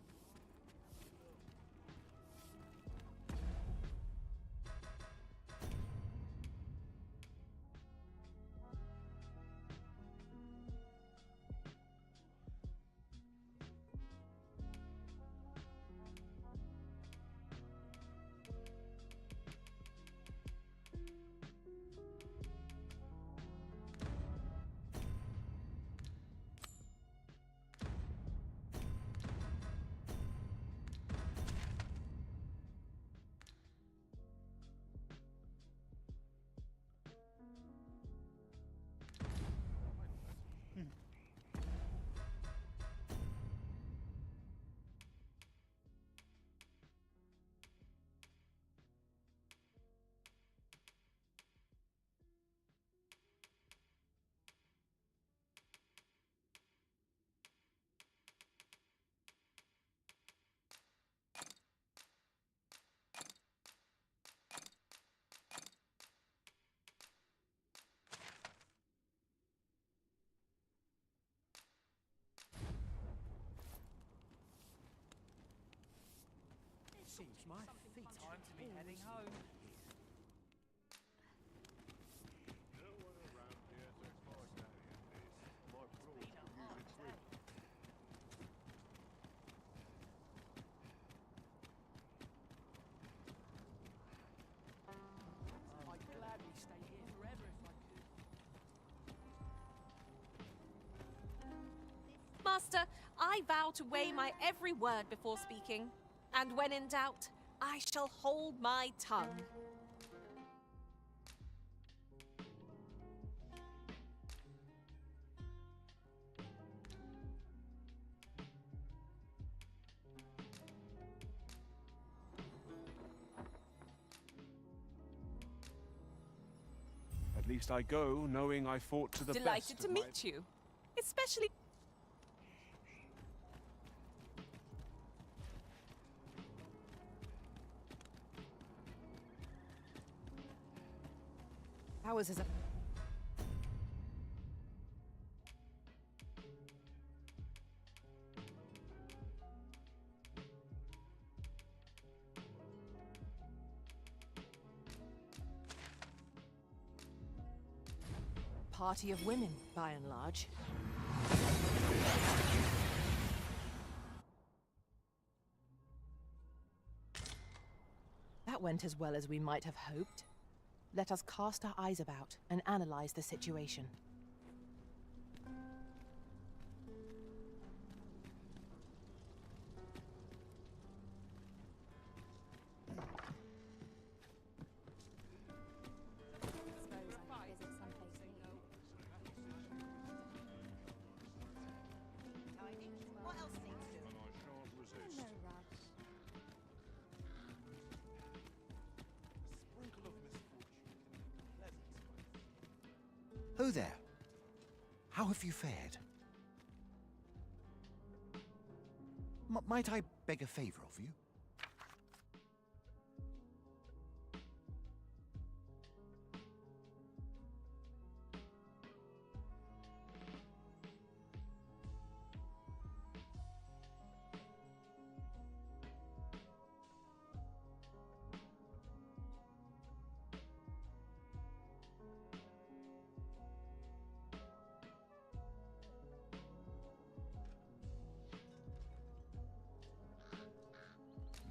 Speaker 14: Seems my feet. Time to be heading home.
Speaker 9: No one around here to force any of this. My bros could use a trip.
Speaker 14: I'd gladly stay here forever if I could.
Speaker 17: Master, I vow to weigh my every word before speaking, and when in doubt, I shall hold my tongue.
Speaker 4: At least I go knowing I fought to the best.
Speaker 17: Delighted to
Speaker 4: of my-
Speaker 17: meet you, especially.
Speaker 2: Ours is a... party of women, by and large. That went as well as we might have hoped. Let us cast our eyes about and analyze the situation.
Speaker 17: What else needs doing?
Speaker 9: And I shan't resist.
Speaker 3: No rush.
Speaker 6: Sprinkle of misfortune can be pleasant.
Speaker 18: Ho there. How have you fared? Might I beg a favor of you?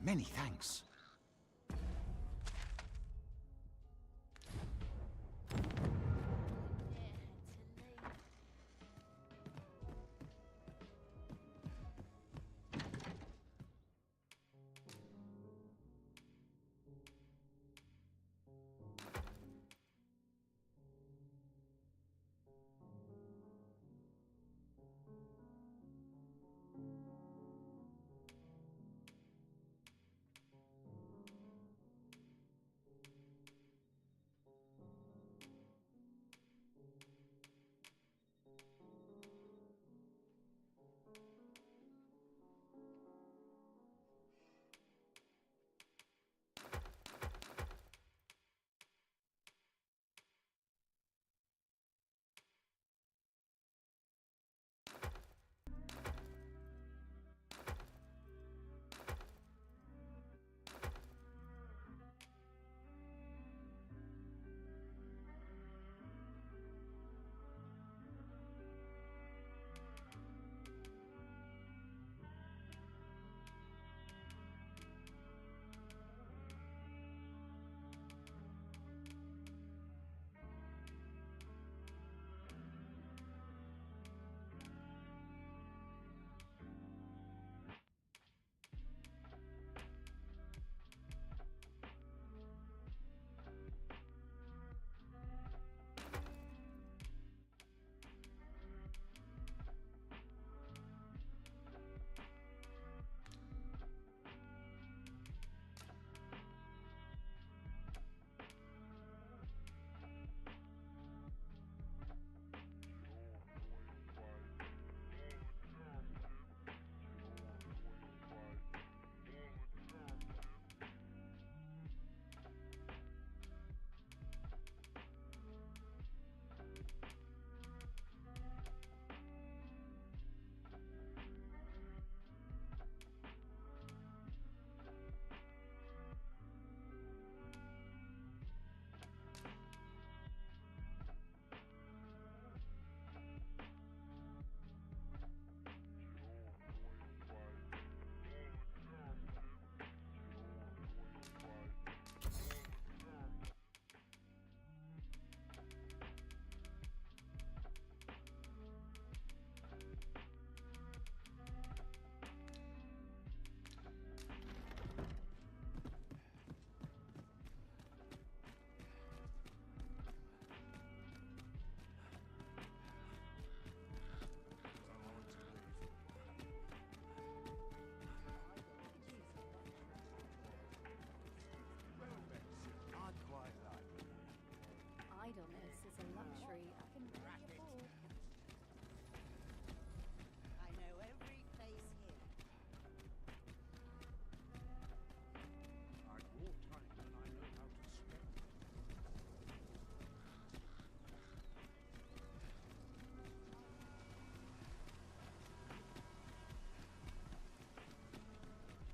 Speaker 18: Many thanks.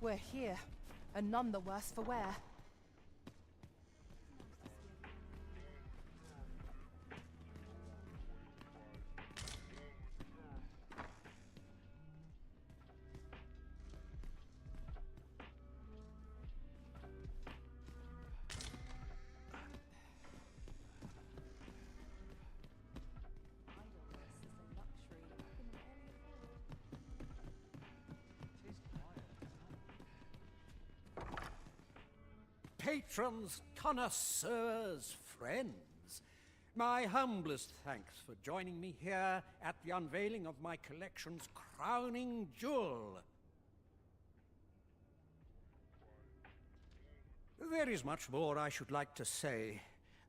Speaker 2: We're here, and none the worse for wear.
Speaker 19: Patrons, connoisseurs, friends, my humblest thanks for joining me here at the unveiling of my collection's crowning jewel. There is much more I should like to say,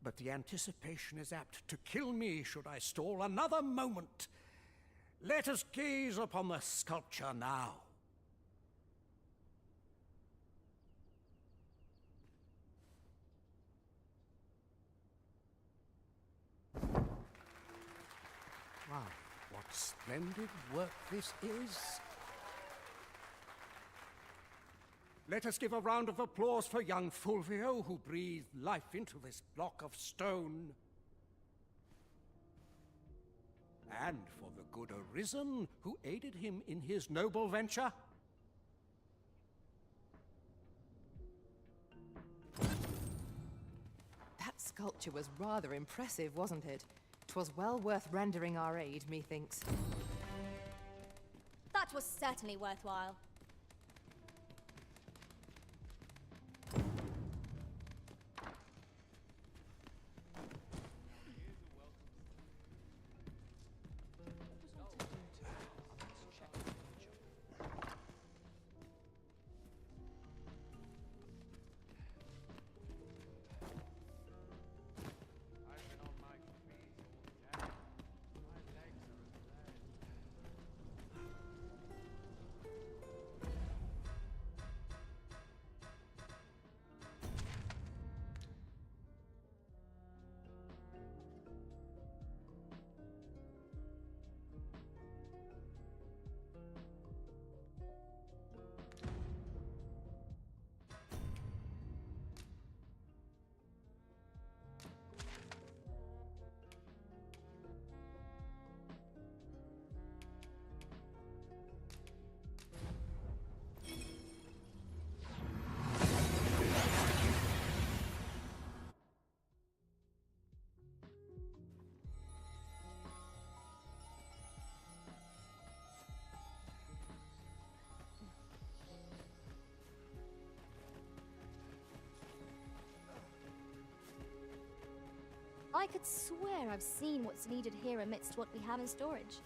Speaker 19: but the anticipation is apt to kill me should I stall another moment. Let us gaze upon the sculpture now. Wow, what splendid work this is. Let us give a round of applause for young Fulvio, who breathed life into this block of stone. And for the good Arisen, who aided him in his noble venture.
Speaker 2: That sculpture was rather impressive, wasn't it? 'Twas well worth rendering our aid, methinks.
Speaker 3: That was certainly worthwhile. I could swear I've seen what's needed here amidst what we have in storage.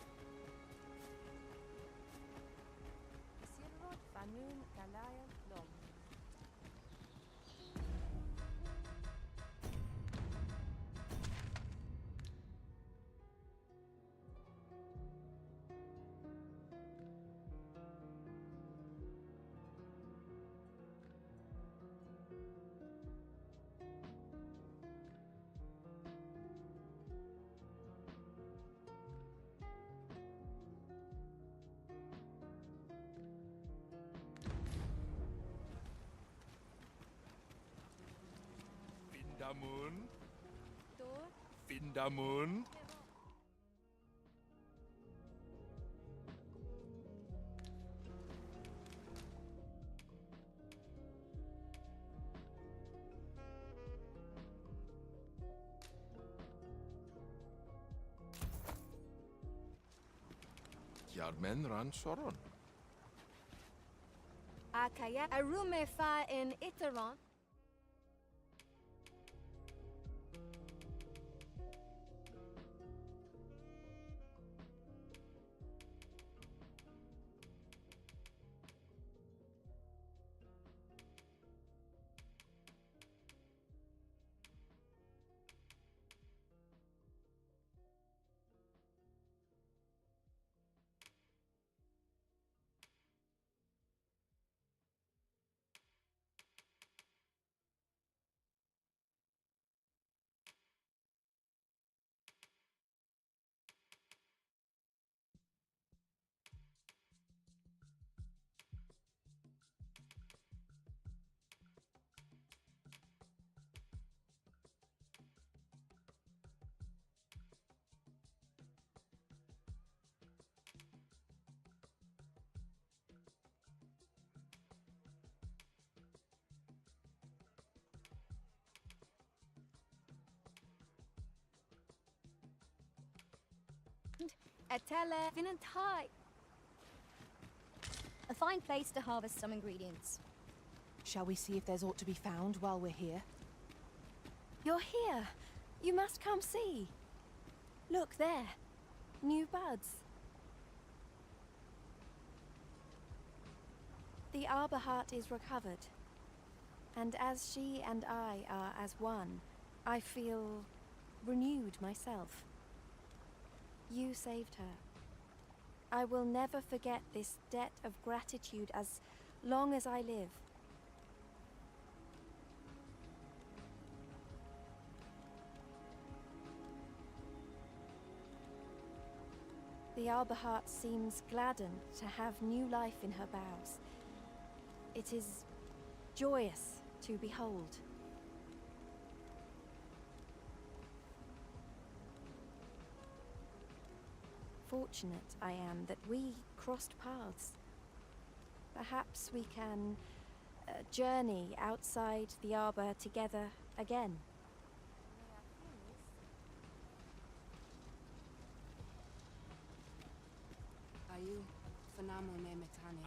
Speaker 13: Findamun. Findamun. Yarmen ran soron.
Speaker 3: Akaya arume fa in iteron. Etele Vinantai. A fine place to harvest some ingredients.
Speaker 2: Shall we see if there's aught to be found while we're here?
Speaker 3: You're here. You must come see. Look there. New buds. The arbor heart is recovered. And as she and I are as one, I feel renewed myself. You saved her. I will never forget this debt of gratitude as long as I live. The arbor heart seems gladdened to have new life in her boughs. It is joyous to behold. Fortunate I am that we crossed paths. Perhaps we can journey outside the arbor together again.
Speaker 10: Ayu, Fanamo ne Metani.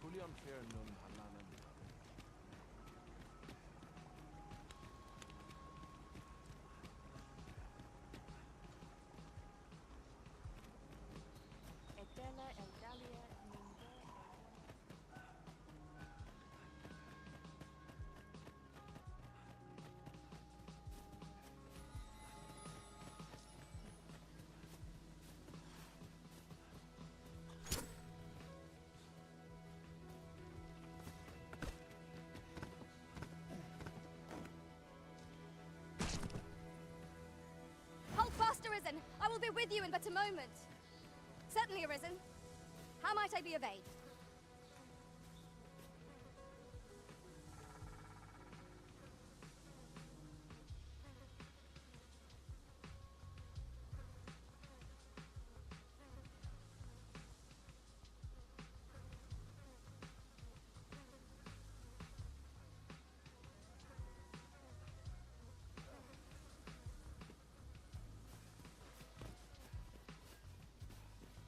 Speaker 13: Kulion Fair Nun Halana.
Speaker 3: Etela Eldalia Ninde. Hold fast, Arisen! I will be with you in but a moment. Certainly, Arisen. How might I be of aid?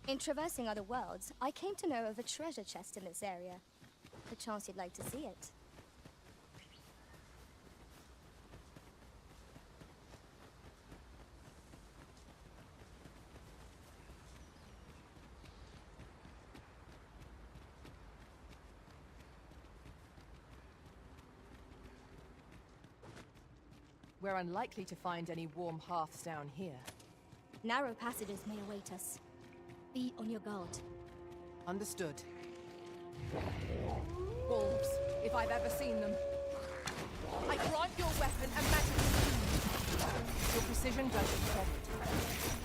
Speaker 3: In traversing other worlds, I came to know of a treasure chest in this area. Perchance you'd like to see it.
Speaker 2: We're unlikely to find any warm hearths down here.
Speaker 3: Narrow passages may await us. Be on your guard.
Speaker 2: Understood. Wolves, if I've ever seen them. I grant your weapon and magic. Your precision does it credit.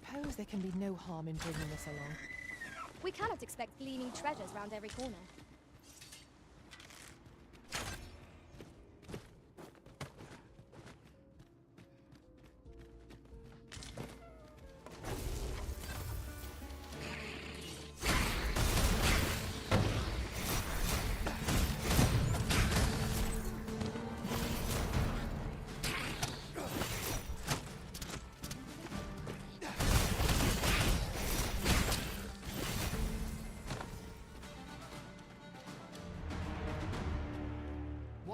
Speaker 2: suppose there can be no harm in bringing us along.
Speaker 3: We cannot expect gleaming treasures round every corner.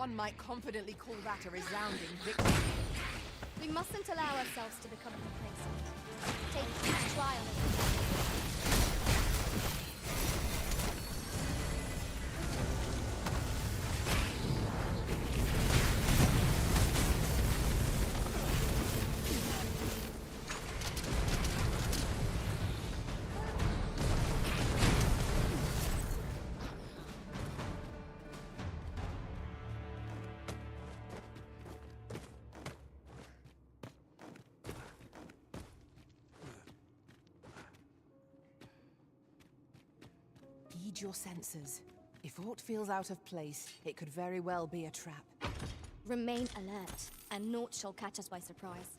Speaker 2: One might confidently call that a resounding victory.
Speaker 3: We mustn't allow ourselves to become complacent. Take each trial as
Speaker 2: Heed your senses. If aught feels out of place, it could very well be a trap.
Speaker 3: Remain alert, and naught shall catch us by surprise.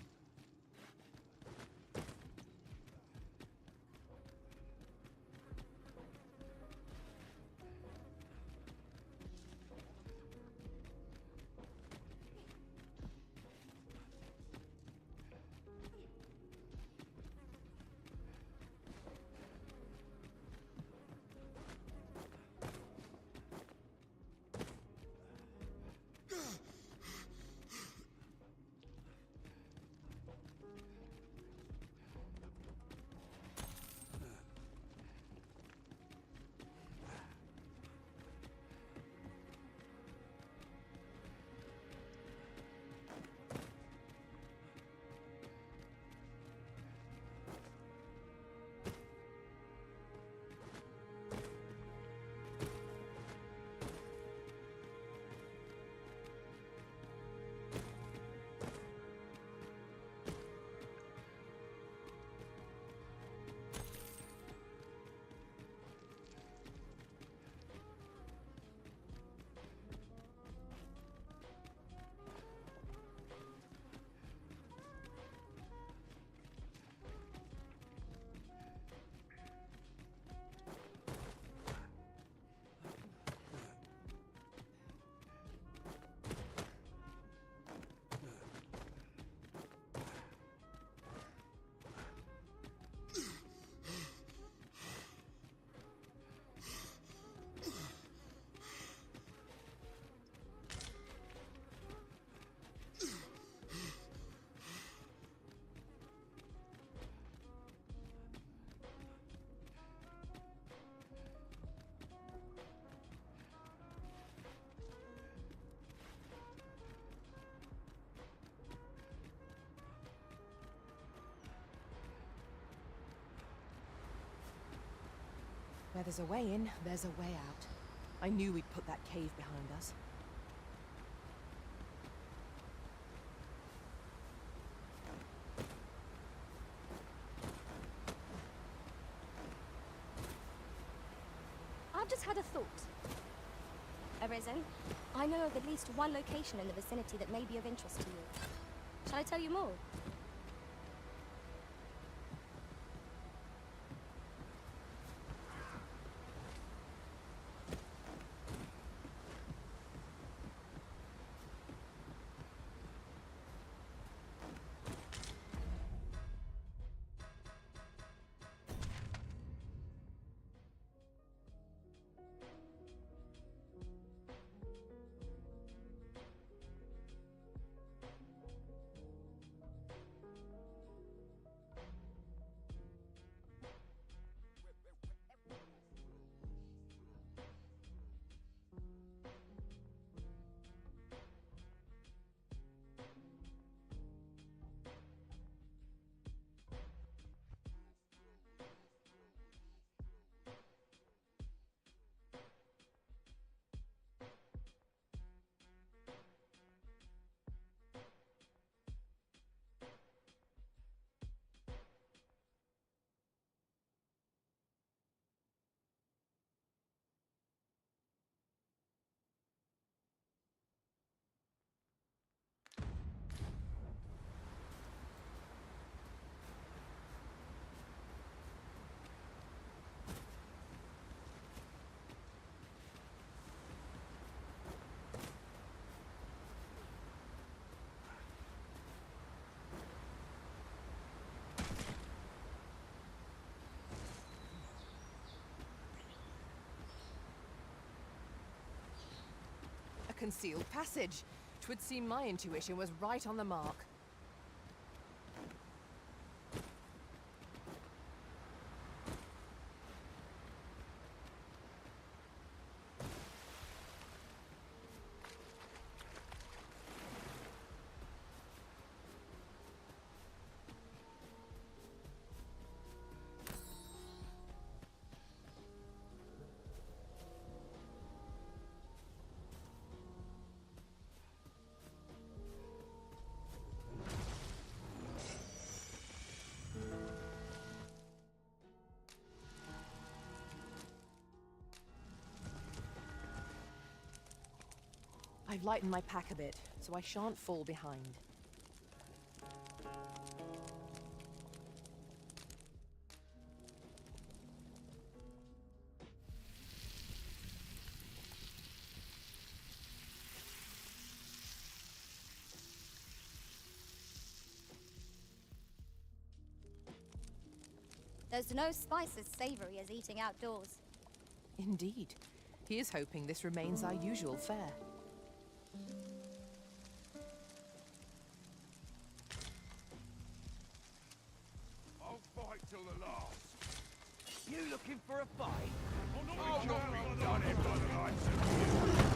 Speaker 2: Where there's a way in, there's a way out. I knew we'd put that cave behind us.
Speaker 3: I've just had a thought. Arisen, I know of at least one location in the vicinity that may be of interest to you. Shall I tell you more?
Speaker 2: concealed passage. 'Twould seem my intuition was right on the mark. I've lightened my pack a bit, so I shan't fall behind.
Speaker 3: There's no spice as savory as eating outdoors.
Speaker 2: Indeed. Here's hoping this remains our usual fare.
Speaker 13: I'll fight till the last.
Speaker 14: You looking for a fight?
Speaker 13: I'll not be done in by the likes of you.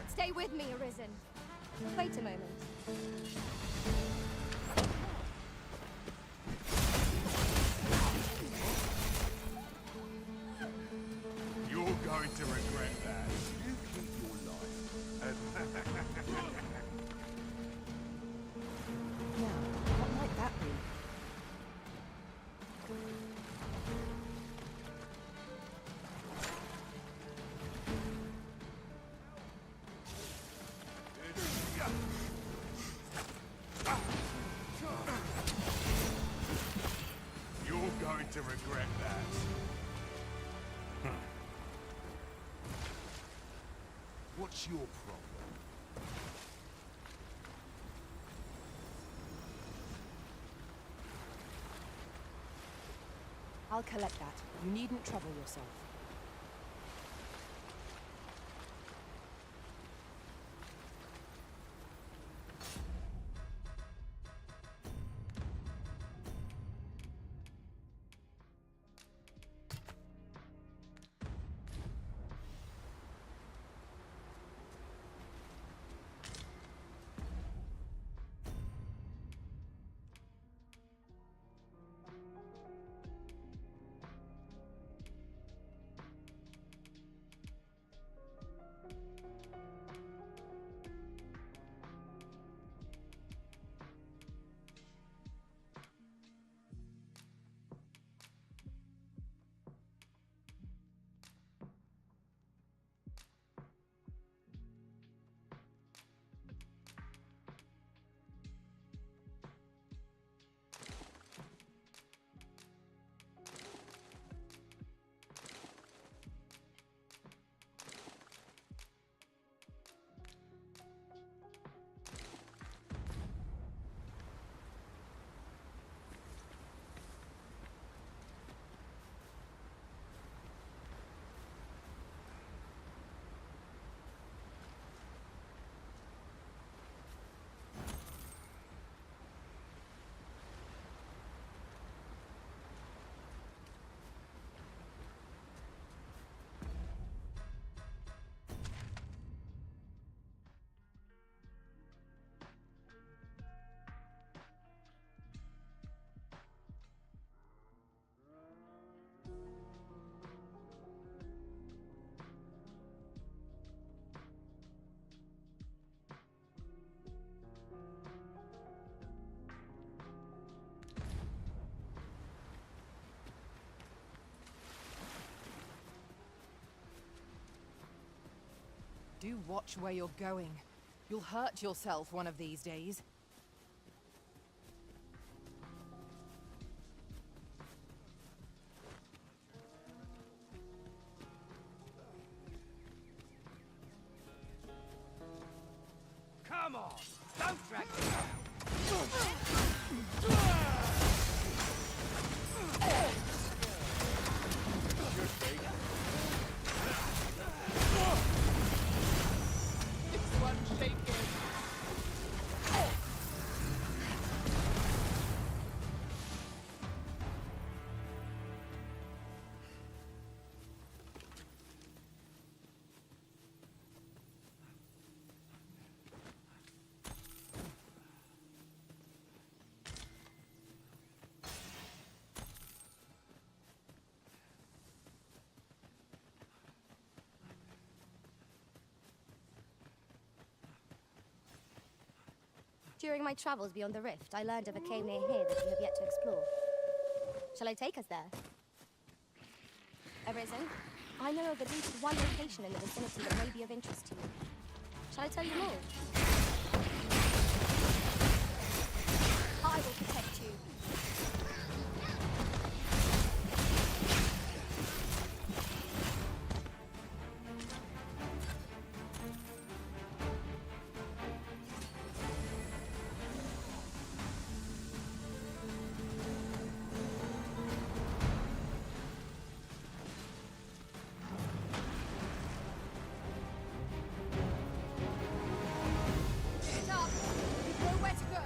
Speaker 3: Stay with me, Arisen. Wait a moment.
Speaker 13: You're going to regret that. You keep your life.
Speaker 2: Now, what might that be?
Speaker 13: You're going to regret that. What's your problem?
Speaker 2: I'll collect that. You needn't trouble yourself. watch where you're going. You'll hurt yourself one of these days.
Speaker 14: Come on! Don't drag me out!
Speaker 2: This one's shaking.
Speaker 3: During my travels beyond the rift, I learned of a cave near here that we have yet to explore. Shall I take us there? Arisen, I know of at least one location in the vicinity that may be of interest to you. Shall I tell you more? I will protect you.
Speaker 2: Get up! You know where to go!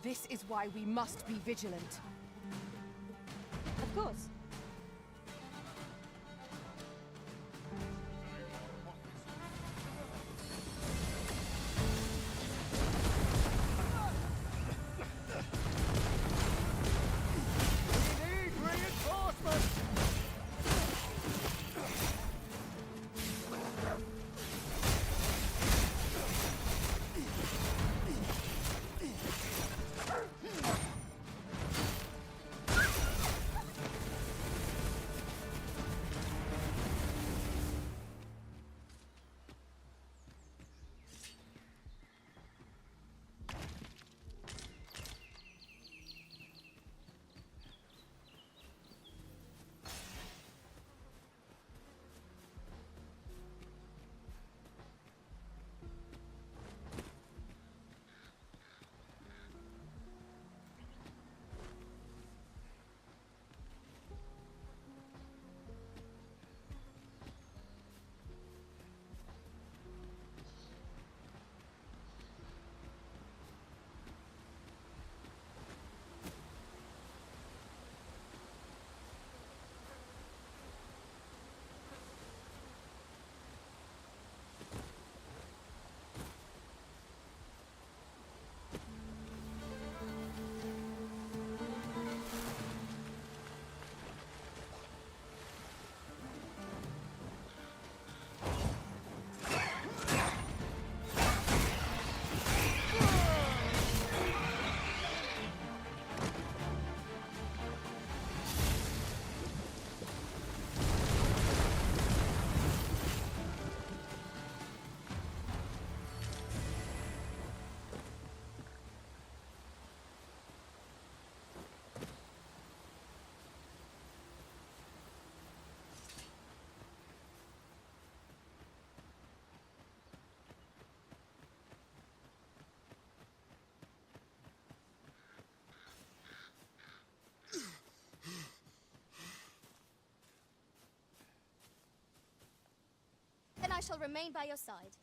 Speaker 2: This is why we must be vigilant.
Speaker 3: Of course. shall remain by your side.